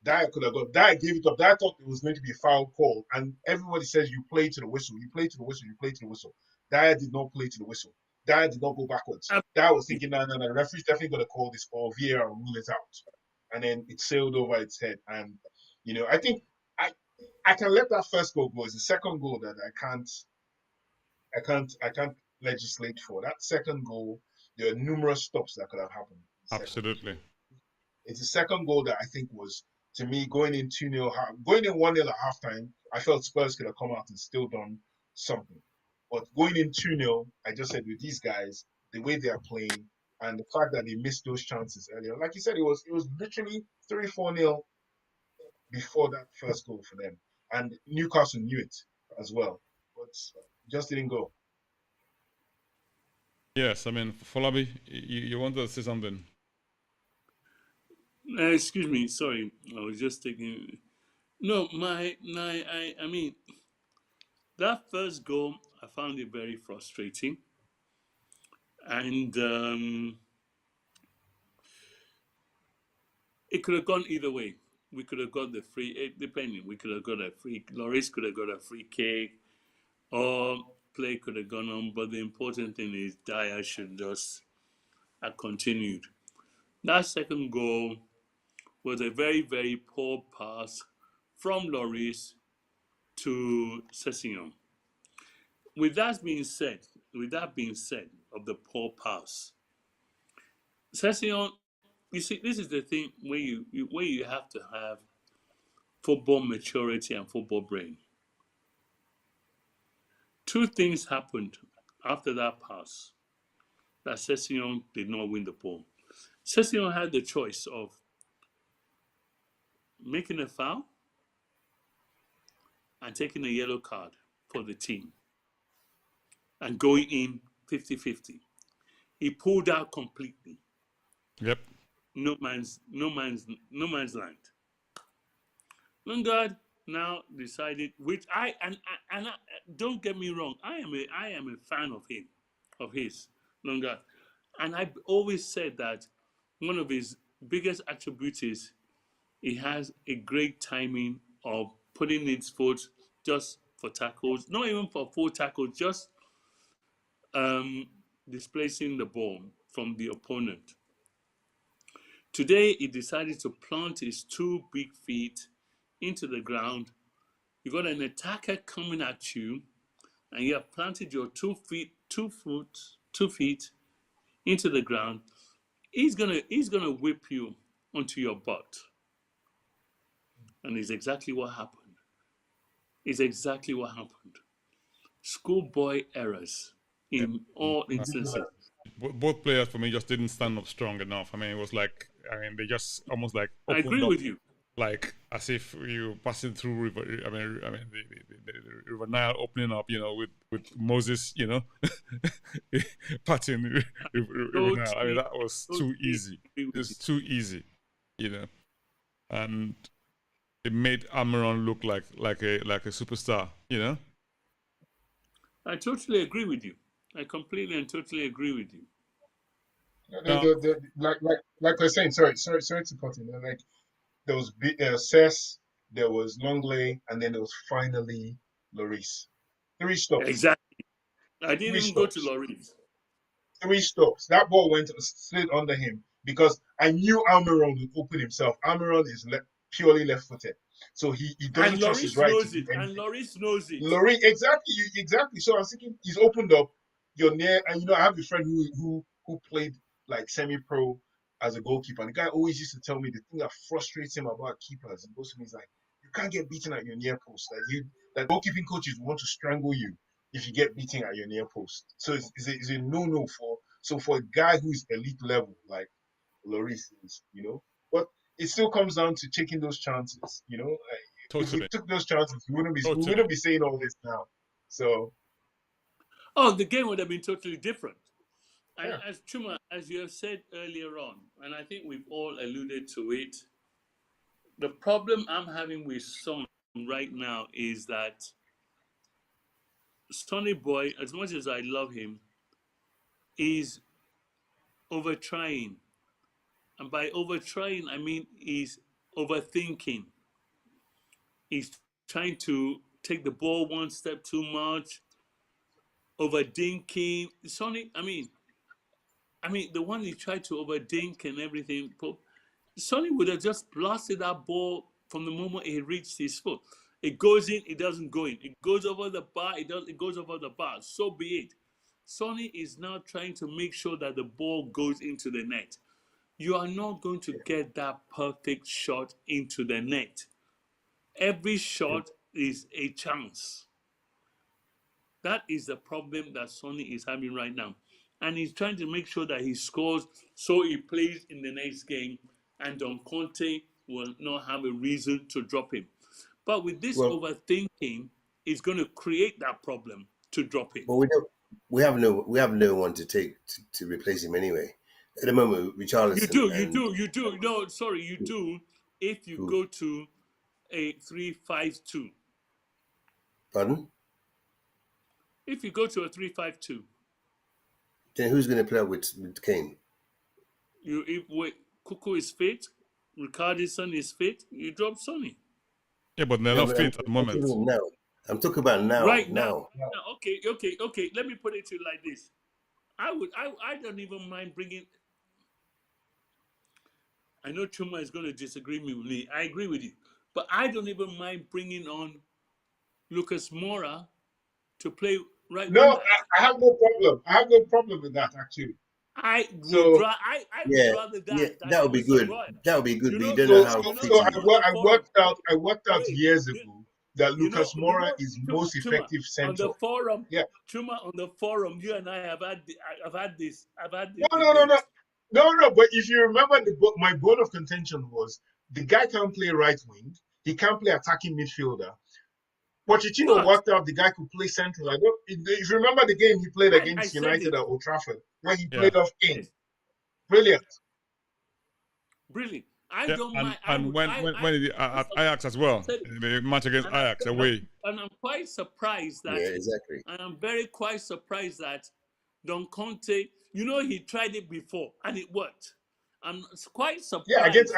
Dyer gave it up. Dyer thought it was going to be a foul call, and everybody says you play to the whistle, you play to the whistle, you play to the whistle. Dyer did not play to the whistle. Dyer did not go backwards. Dyer was thinking, no, the referee's definitely going to call this or VAR and rule it out. And then it sailed over its head. And, I think I can let that first goal go. It's the second goal that I can't legislate for. That second goal, there are numerous stops that could have happened. Absolutely. It's the second goal that I think was, to me, going in 2-0, going in 1-0 at halftime, I felt Spurs could have come out and still done something. But going in 2-0, I just said with these guys, the way they are playing and the fact that they missed those chances earlier, like you said, it was literally 3-4-0 before that first goal for them. And Newcastle knew it as well, but just didn't go. Yes, I mean, Folabi, you wanted to say something? Excuse me, sorry, I was just taking. No, I mean, that first goal, I found it very frustrating, and it could have gone either way. We could have got the free, depending. We could have got a free. Lloris could have got a free kick, or play could have gone on. But the important thing is Dyer should just have continued. That second goal was a very, very poor pass from Lloris to Sessegnon. With that being said, of the poor pass, Sessegnon, you see, this is the thing where you have to have football maturity and football brain. Two things happened after that pass that Sessegnon did not win the ball. Sessegnon had the choice of making a foul and taking a yellow card for the team and going in 50-50. He pulled out completely. Yep. No man's land. Lingard now decided, which I don't get me wrong, I am a fan of his Lingard, and I've always said that one of his biggest attributes is he has a great timing of putting his foot just for tackles, not even for full tackles, just displacing the ball from the opponent. Today, he decided to plant his two big feet into the ground. You got an attacker coming at you, and you have planted your 2 feet into the ground. He's gonna whip you onto your butt, and it's exactly what happened. Schoolboy errors in all instances. Both players for me just didn't stand up strong enough. I mean, it was like, they just almost like I agree up, with you. like as if you passing through river. The River Nile opening up, with Moses, patting River Nile. I mean, that was too easy. It was too easy, and it made Almiron look like a superstar, I totally agree with you. I completely and totally agree with you. Like I was saying, sorry to cut in. Like there was Cess, there was Longley, and then there was finally Lloris. 3 stops. Exactly. I didn't even go to Lloris. 3 stops. That ball went slid under him because I knew Almiron would open himself. Almiron is purely left-footed, so he doesn't trust his right to do anything. And Lloris knows it. Lloris, exactly. So I was thinking he's opened up. You're near, and I have a friend who played like semi-pro as a goalkeeper, and the guy always used to tell me the thing that frustrates him about keepers. He goes to me, he's like, you can't get beaten at your near post. That goalkeeping coaches want to strangle you if you get beaten at your near post. So it's a no for a guy who's elite level like Lloris is, But it still comes down to taking those chances, Totally. If we took those chances, we wouldn't be saying all this now. So. Oh, the game would have been totally different. And as Chuma, as you have said earlier on, and I think we've all alluded to it, the problem I'm having with Son right now is that Sonny Boy, as much as I love him, is over trying. And by over trying, I mean he's overthinking. He's trying to take the ball one step too much, overdinking. Sonny, I mean, the one he tried to overdink and everything, Sonny would have just blasted that ball from the moment it reached his foot. It goes in, it doesn't go in. It goes over the bar, it goes over the bar. So be it. Sonny is now trying to make sure that the ball goes into the net. You are not going to get that perfect shot into the net. Every shot is a chance. That is the problem that Sonny is having right now. And he's trying to make sure that he scores so he plays in the next game and Don Conte will not have a reason to drop him. But with this overthinking, it's going to create that problem to drop him. But we have no one to take to replace him anyway. At the moment, Richarlison. You do. No, sorry, you do. If you go to a 3-5-2. Pardon? If you go to a 3-5-2. Then who's going to play with Kane? Cuckoo is fit, Richarlison is fit, you drop Sonny. Yeah, but they're not fit at the moment. I'm talking about now. Right now. Okay. Let me put it to you like this. I don't even mind bringing. I know Chuma is going to disagree with me. I agree with you, but I don't even mind bringing on Lucas Moura to play right. No, I have no problem. I have no problem with that actually. I would rather that. Yeah, that would be good. That would be good. But you don't know how. I worked out years ago that Lucas Moura is most effective central. On the forum, Chuma, on the forum, you and I have had this. No. But if you remember, my bone of contention was the guy can't play right wing. He can't play attacking midfielder. Pochettino worked out the guy could play central. If you remember the game he played against United at Old Trafford, where he played off Kane. Brilliant. I don't mind. And when at Ajax as well, the match against Ajax away. And I'm quite surprised that. Yeah, exactly. And I'm very quite surprised that Don Conte, he tried it before and it worked. I'm quite surprised. Yeah, against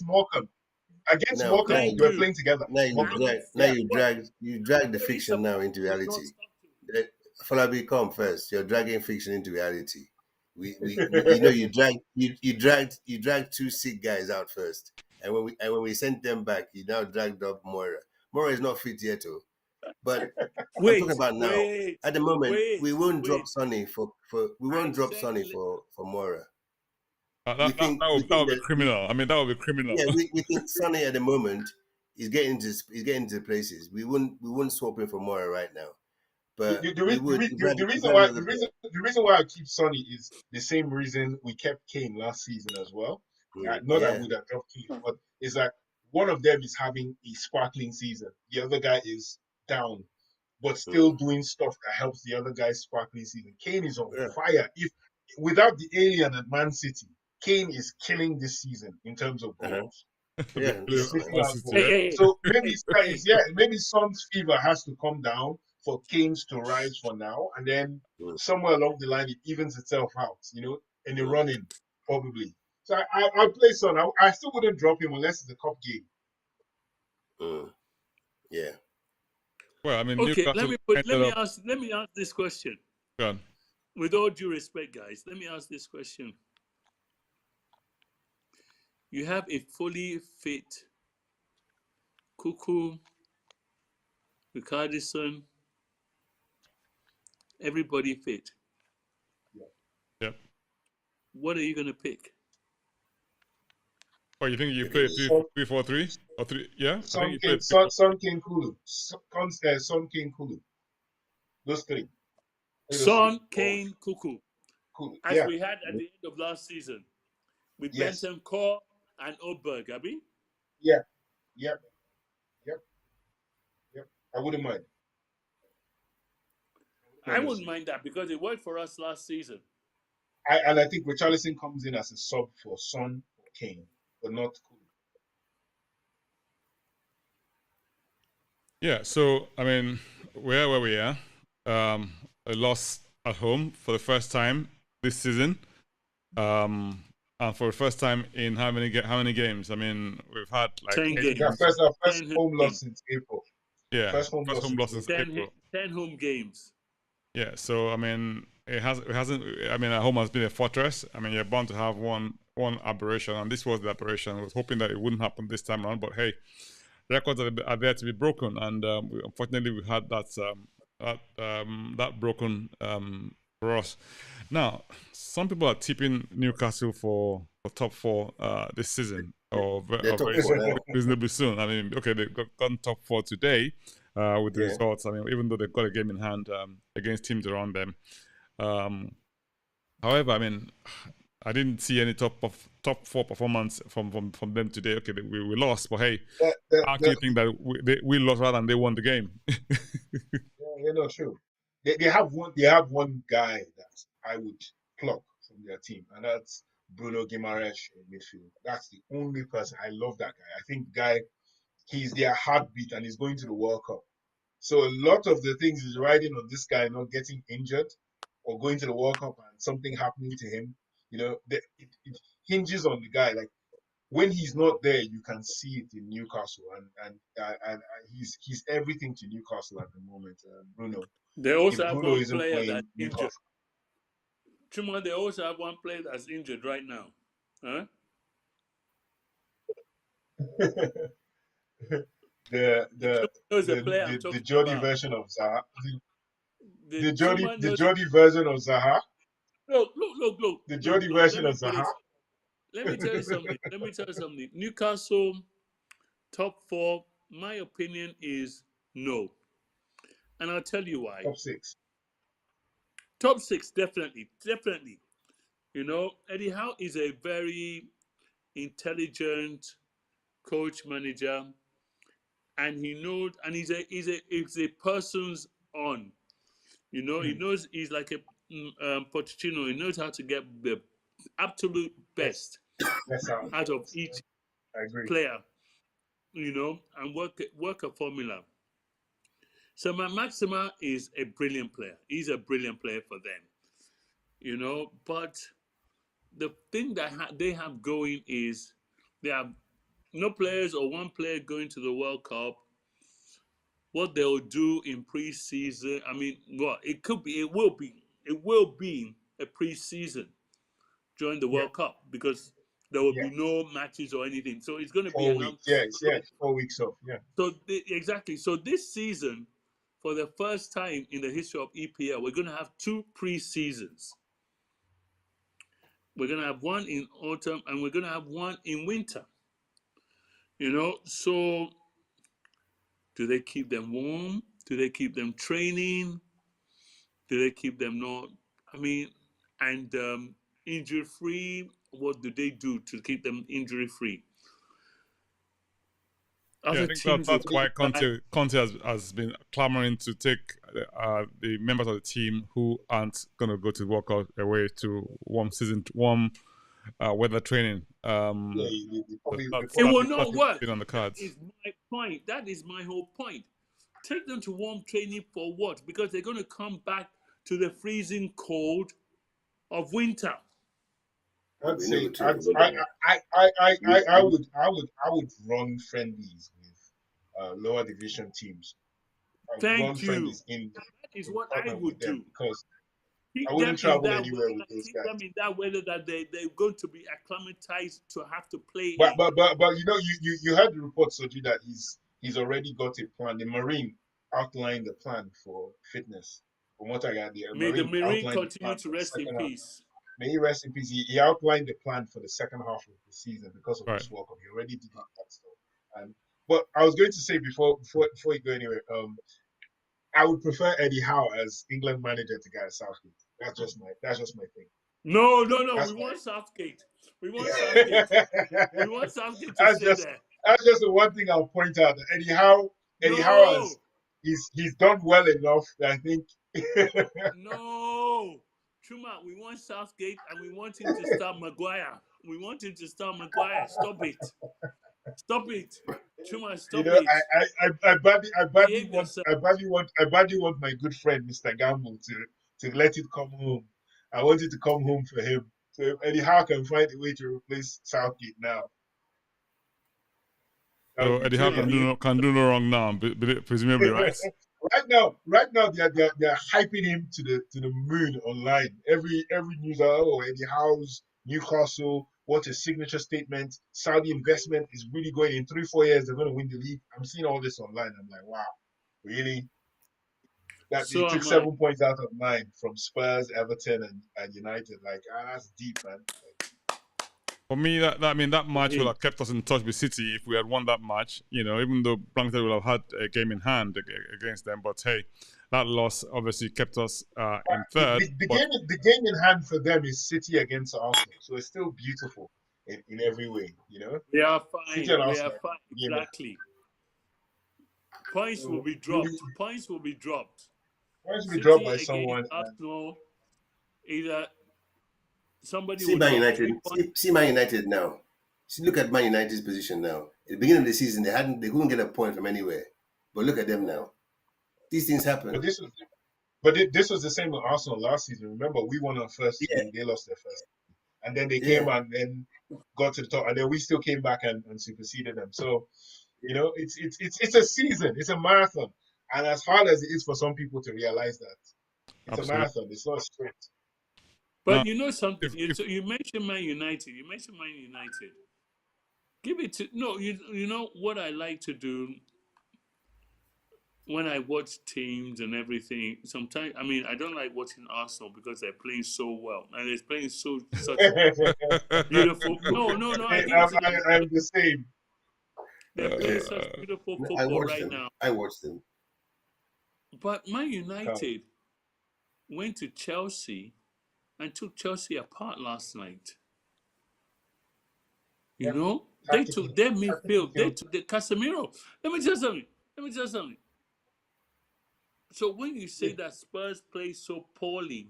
Morecambe. Against Morecambe, you were playing together. Now you drag the fiction now into reality. Falabi, come first. You're dragging fiction into reality. You dragged two sick guys out first, and when we sent them back, you now dragged up Moira. Moira is not fit yet, but I'm talking about now. At the moment, we won't drop Sonny for Moira. That would be criminal. I mean, that would be criminal. Yeah, we think Sonny at the moment is getting into places. We wouldn't swap him for Moira right now. But the reason why I keep Sonny is the same reason we kept Kane last season as well. Not that we would have dropped Kane, but it's like one of them is having a sparkling season. The other guy is down, but still doing stuff that helps the other guy's sparkling season. Kane is on fire. If without the alien at Man City, Kane is killing this season in terms of goals. So maybe Son's fever has to come down for Kane's to rise for now, and then somewhere along the line it evens itself out, in the running probably. So I'll play Son. I still wouldn't drop him unless it's a cup game. Yeah. Well, I mean, okay. Let me ask this question. Go on. With all due respect, guys, let me ask this question. You have a fully fit Cuckoo, Richarlison, everybody fit. Yep. What are you going to pick? Oh, you think you play 3-4-3 or 3? Yeah. Son, Kane, Kulu. Son, Kane, Kulu. Those three. Son, Kane, Cuckoo. As we had at the end of last season with Bentancur and Oberg, Abi? Yeah. Yep. I wouldn't mind. I wouldn't mind that because it worked for us last season. I think Richarlison comes in as a sub for Son or Kane, but not Kulu. Yeah, so I mean, we're where we are. A loss at home for the first time this season, and for the first time in how many games? I mean, we've had like 10 games. Our first 10 home loss games. since April. Yeah, First home loss since 10, April. 10 home games. Yeah, so I mean, it hasn't. I mean, at home has been a fortress. I mean, you're bound to have one aberration, and this was the aberration. I was hoping that it wouldn't happen this time around, but hey, records are there to be broken, and unfortunately, we had that broken for us. Now, some people are tipping Newcastle for top 4 this season, or very reasonably soon. I mean, okay, they gotten top 4 today with the results. I mean, even though they've got a game in hand against teams around them. However, I mean, I didn't see any top 4 performance from them today. Okay, we lost, but hey, I actually think that we lost rather than they won the game. Yeah, true. They have one guy that I would pluck from their team, and that's Bruno Guimaraes in midfield. That's the only person. I love that guy. I think he's their heartbeat, and he's going to the World Cup. So a lot of the things is riding on this guy not getting injured or going to the World Cup and something happening to him. It hinges on the guy. Like when he's not there, you can see it in Newcastle, and he's everything to Newcastle at the moment. Bruno. They also have Bruno one isn't player playing that's injured. Newcastle. Chuma, they also have one player that's injured right now. Huh? the Jody version of Zaha. The Chuma Jody version of Zaha. Look. The Jody version of Zaha. Let me tell you something. Newcastle top 4, my opinion is no. And I'll tell you why. Top 6. Top 6, definitely. Eddie Howe is a very intelligent coach manager, and he knows, and he's a person's on. He knows he's like a Pochettino. He knows how to get the absolute best out of each player, and work a formula. So Maxima is a brilliant player. He's a brilliant player for them, but the thing that they have going is they have no players or one player going to the World Cup. What they'll do in pre-season, I mean, it will be a pre-season during the World Cup because there will be no matches or anything. So it's going to be 4 weeks. Yeah, 4 weeks off. Yeah. So exactly. So this season, for the first time in the history of EPL, we're going to have 2 pre-seasons. We're going to have one in autumn and we're going to have one in winter. So do they keep them warm? Do they keep them training? Do they keep them not? I mean, and injury-free? What do they do to keep them injury-free? I think that's why Conte has been clamoring to take the members of the team who aren't going to go to World Cup away to warm weather training. It will not work. On the cards. That is my point. That is my whole point. Take them to warm training for what? Because they're going to come back to the freezing cold of winter. I would run friendlies with lower division teams. Thank you. That is what I would do. Because I wouldn't travel anywhere with those keep guys. them in that weather that they're going to be acclimatized to have to play. But you heard the report, Soji, that he's already got a plan. The Marine outlined the plan for fitness. From what I got, May the Marine continue to rest in peace. May he rest in peace. He outlined the plan for the second half of the season because of this World Cup. He already did that stuff. But I was going to say before you go anywhere, I would prefer Eddie Howe as England manager to Gareth Southgate. That's just my thing. No. We want Southgate. We want Southgate to stay there. That's just the one thing I'll point out. Eddie Howe has he's done well enough. I think No, Chuma, we want Southgate and we want him to start Maguire. We want him to start Maguire. Stop it. Stop it. Chuma, You stop know, it. I badly Behave want, yourself. I badly want my good friend Mr. Gamble to let it come home. I want it to come home for him. So if Eddie Howe can find a way to replace Southgate now, that So would be Eddie Howe brilliant. can do no wrong now, presumably, right? right now, they're hyping him to the moon online. Every news, Eddie Howe's Newcastle, what a signature statement. Saudi investment is really going in 3-4 years. They're going to win the league. I'm seeing all this online. I'm like, wow, really? That they So took am I. 7 points out of 9 from Spurs, Everton, and United. Like, that's deep, man. For me, that match would Hey. have kept us in touch with City if we had won that match. You know, even though Blankstead would have had a game in hand against them, but hey, that loss obviously kept us in third. The game in hand for them is City against Arsenal, so it's still beautiful in every way. You know, We are City fine. and We Arsenal. are fine. Game in hand. Exactly. Points So will be really, dropped. Points will be dropped. once we City dropped by against someone, Arsenal, either somebody See will Man drop United. 3 points. See Man United now. See, look at Man United's position now. At the beginning of the season, they couldn't get a point from anywhere. But look at them now. These things happen. but this was the same with Arsenal last season. Remember, we won our first Yeah. game; they lost their first, and then they Yeah. came and then got to the top, and then we still came back and superseded them. So, you know, it's a season, it's a marathon, and as hard as it is for some people to realize that, it's Absolutely. a marathon. It's not a sprint. But Now, you know something? if- So you mentioned Man United. Give it to no. You know what I like to do when I watch teams and everything. Sometimes I don't like watching Arsenal because they're playing so well and they're playing such beautiful. No. I give it to them. I'm the same. They're playing such beautiful I football watched right them. now. I watched them. But Man United went to Chelsea and took Chelsea apart last night. You know, they took their midfield. They took the Casemiro. Let me tell you something. So when you say that Spurs play so poorly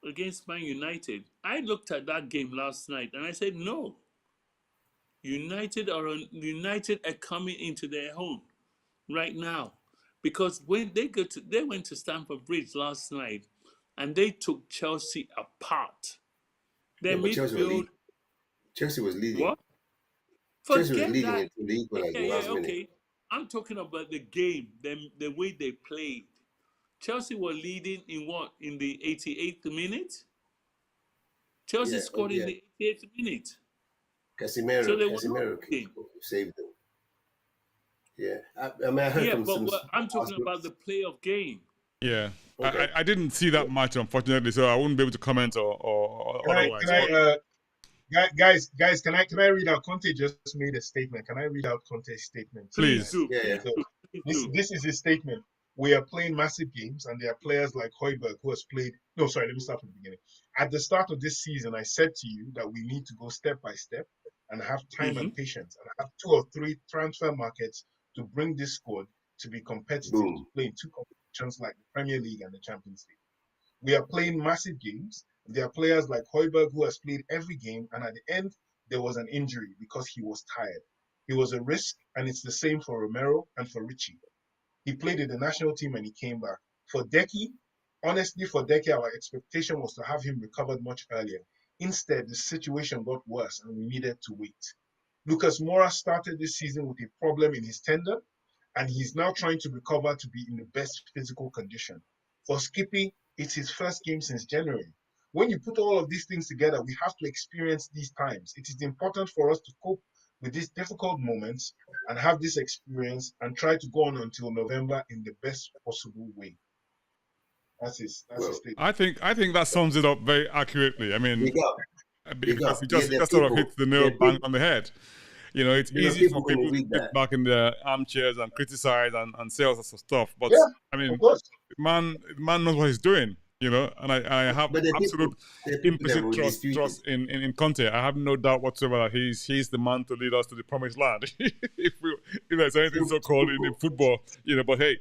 against Man United, I looked at that game last night and I said, no. United are coming into their own right now, because when they went to Stamford Bridge last night and they took Chelsea apart. Their Yeah, but midfield. Chelsea was leading. What? Chelsea was Forget leading that. until the equalizer in the last minute. Okay. I'm talking about the game, the way they played. Chelsea were leading in what? In the 88th minute? Chelsea scored in the 88th minute. Casemiro saved them. Yeah. I heard from some. But I'm talking about the play of game. Yeah. Okay. I didn't see that match, unfortunately, so I wouldn't be able to comment or otherwise. Guys, can I read out? Conte just made a statement. Can I read out Conte's statement? Please. Do. Yeah. So this is his statement. We are playing massive games, and there are players like Højbjerg who has played. No, sorry, let me start from the beginning. At the start of this season, I said to you that we need to go step by step and have time and patience, and have 2 or 3 transfer markets to bring this squad to be competitive, to play in 2 competitions like the Premier League and the Champions League. We are playing massive games. There are players like Højbjerg who has played every game, and at the end, there was an injury because he was tired. He was a risk, and it's the same for Romero and for Richie. He played in the national team and he came back. For Deki, our expectation was to have him recovered much earlier. Instead, the situation got worse and we needed to wait. Lucas Moura started this season with a problem in his tendon, and he's now trying to recover to be in the best physical condition. For Skippy, it's his first game since January. When you put all of these things together, we have to experience these times. It is important for us to cope with these difficult moments and have this experience and try to go on until November in the best possible way. That's his statement. I think that sums it up very accurately. I mean, because he just sort of hits the nail bang on the head. You know, it's easy for people to sit back in their armchairs and criticize and say all sorts of stuff. But I mean, man knows what he's doing. You know, and I have absolute implicit trust in Conte. I have no doubt whatsoever that he's the man to lead us to the promised land. if there's anything so called in football, you know. But hey,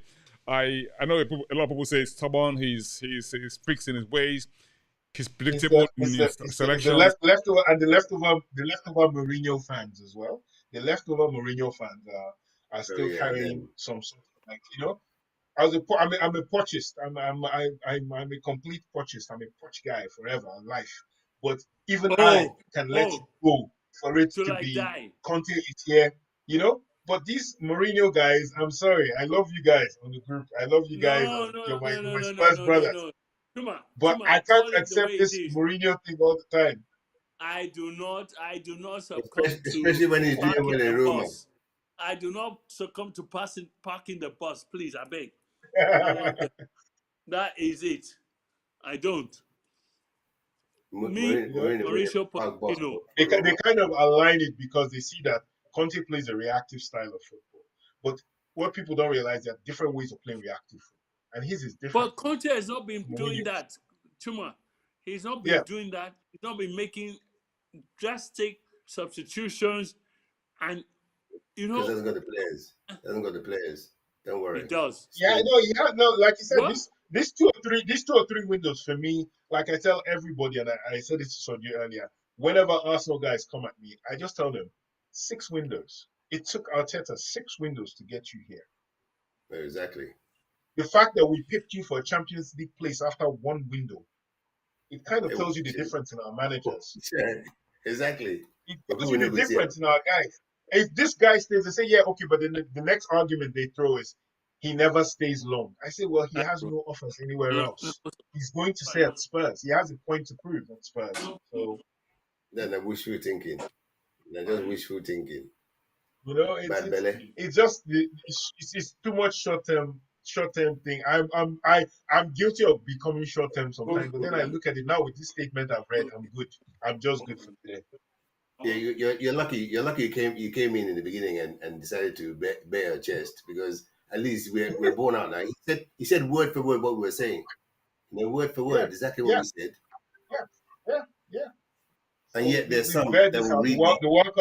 I know a lot of people say he's stubborn. He's fixed in his ways. He's It's predictable in his it's the selections. leftover and the leftover Mourinho fans as well. The leftover Mourinho fans are Oh still yeah, carrying then some sort of, like, I'm a Pochist. I'm a complete Pochist. I'm a Poch guy forever in life. But even I Oh, can let it oh, go for it till to I be die. Conte is here, you know. But these Mourinho guys, I'm sorry, I love you guys on the group. I love you guys, No, and no, no, you're no, my no, no, Spurs no, no, brothers. no. Chuma, But I Chuma, can't call it the way accept it this is. Mourinho thing all the time. I do not succumb especially to when he's doing parking well the in Roma. bus. I do not succumb to parking the bus, please, I beg. No, that is it. I don't. Me, You know, Mourinho will Mauricio park bus Pochettino. they for Roma. kind of align it because they see that Conte plays a reactive style of football. But what people don't realize, there are different ways of playing reactive football, and his is different. But Conte has not been doing Mourinho's. that, Chuma. He's not been Yeah, doing that. He's not been making drastic substitutions, and you Because know doesn't got the players. Doesn't got the players. Don't he worry. does. yeah, Still, no, yeah, no. Like you said, What? this two or three windows for me. Like I tell everybody, and I said this to you earlier. Whenever Arsenal guys come at me, I just tell them 6 windows. It took Arteta 6 windows to get you here. exactly. The fact that we picked you for a Champions League place after one window, it kind of tells you the difference in our managers. Exactly. It But tells people you no the go see him. difference in our guys. If this guy stays, they say, yeah, okay, but then the next argument they throw is he never stays long. I say, well, he has no offers anywhere else. He's going to stay at Spurs. He has a point to prove at Spurs. So, Then I wishful thinking. They're just wishful thinking. you know, Bad belly. it's just it's too much short term thing. I'm guilty of becoming short term sometimes, but then I look at it now with this statement I've read. I'm good. I'm just good for today. Yeah, you're lucky. You're lucky you came in the beginning and decided to bare your chest because at least we're born out now. He said word for word what we were saying. You know, word for Yeah, word, exactly what yeah, we said. yeah, yeah, yeah. And So yet there's we've some read that this will out. read it.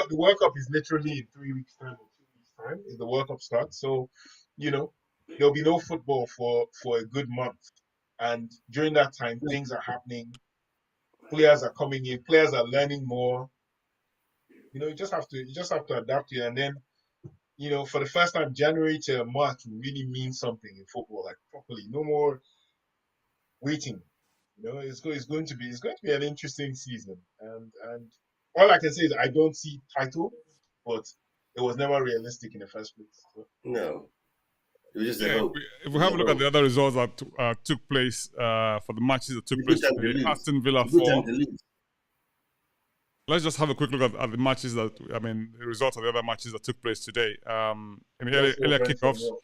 The World Cup is literally in 3 weeks' time or 2 weeks' time. Is the World Cup starts? So, you know, there'll be no football for a good month. And during that time, things are happening. Players are coming in. Players are learning more. You know, you just have to adapt to it. And then, for the first time, January to March really means something in football, like properly. No more waiting. It's going to be an interesting season, and all I can say is I don't see title, but it was never realistic in the first place. So, No, it was just a Yeah, hope. if It we was have a a look at hope. the other results that took place for the matches that It's took a good place time to today, lose. Aston Villa It's a good time 4. to lose. Let's just have a quick look at the matches the results of the other matches that took place today. In the earlier Brentford kickoffs, nil.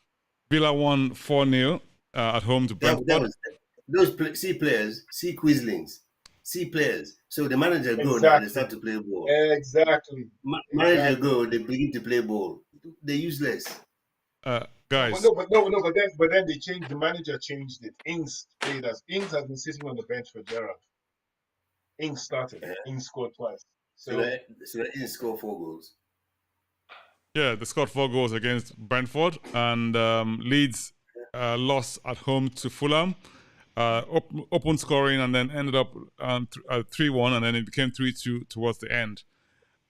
Villa won 4-0 at home to That Brentford. was see players, see Quislings, see players. So the manager go now. They Exactly, start to play ball. exactly, Manager exactly. go. They begin to play ball. They're useless. Guys, But then they changed. The manager changed it. Ings has been sitting on the bench for Gerrard. Ings started. Ings scored twice. So So they didn't score 4 goals. yeah, they scored 4 goals against Brentford, and Leeds lost at home to Fulham. Open scoring, and then ended up 3-1, and then it became 3-2 towards the end.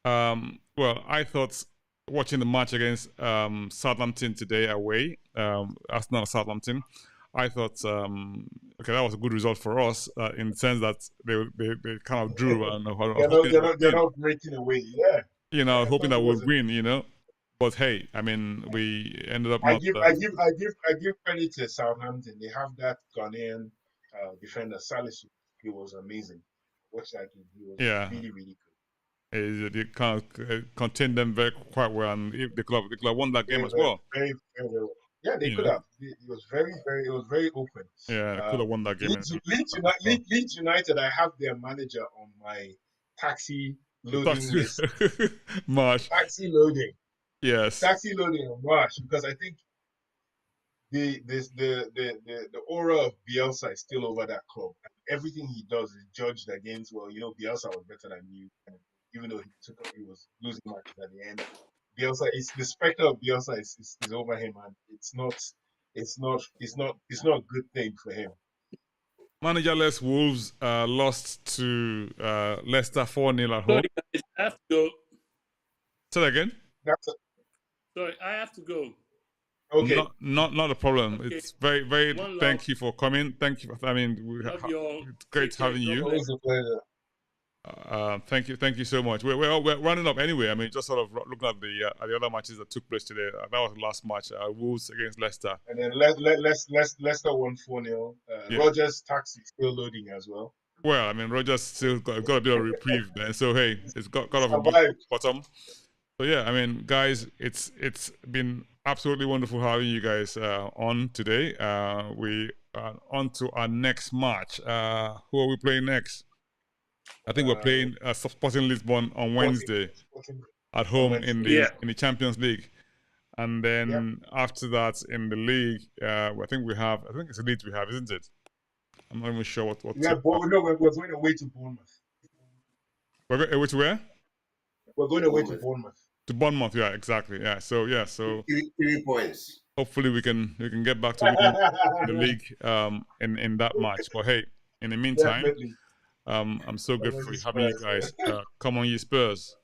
Well, I thought watching the match against Southampton today away, Arsenal Southampton, I thought, okay, that was a good result for us in the sense that they kind of drew, and I was hoping that they're not breaking away. Yeah, I hoping thought that it we'd was. win. But hey, I mean, we ended up I not. give credit to Southampton. They have that Ghanaian defender Salisu. He was amazing. Watch that game. He was Yeah, really really good. they kind of contained them quite well, and if they could have won that game Very as very well. very very, very well. Yeah, they You could know, have. It was very open. yeah, they could have won that game. Leeds United. I have their manager on my taxi loading list. Marsh, Taxi loading. yes, Taxi loading on Marsh because I think the aura of Bielsa is still over that club. Everything he does is judged against. Well, Bielsa was better than you, even though he was losing matches at the end. Bielsa is the specter of Bielsa is over him, and it's not a good thing for him. Managerless Wolves lost to Leicester 4-0 at home. Sorry, guys, I have to go. Say that again. That's Sorry, I have to go. okay. Not a problem. Okay. It's very. One Thank love. you for coming. Thank you. I mean, Love you all. it's great Take care. having God you. bless. Always a pleasure. Thank you so much. We're running up anyway. I mean, just sort of looking at the other matches that took place today. That was the last match. Wolves against Leicester. And then Leicester won 4-0. Yeah. Rogers' taxi still loading as well. Well, I mean, Rogers still got a bit of reprieve there. So hey, it's got off a good Survived. bottom. So yeah, I mean, guys, it's been absolutely wonderful having you guys on today. We are on to our next match. Who are we playing next? I think we're playing Sporting Lisbon on Wednesday at home in the Champions League, and then after that in the league, I think it's the Leeds we have, isn't it? I'm not even sure what. Yeah, but no, we're going away to Bournemouth. We're going away to where? We're going away to Bournemouth. To Bournemouth, yeah, exactly, yeah. So 3 points. hopefully we can get back to winning the league in that match. But hey, in the meantime. Definitely. I'm so good for having you guys. Come on, you Spurs.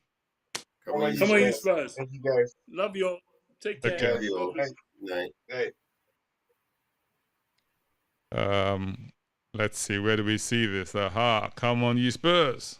Come on, you Spurs. Thank you guys. Love you all. Take care. Okay. Love you all. Night. Hey. Let's see, where do we see this? Aha, come on, you Spurs.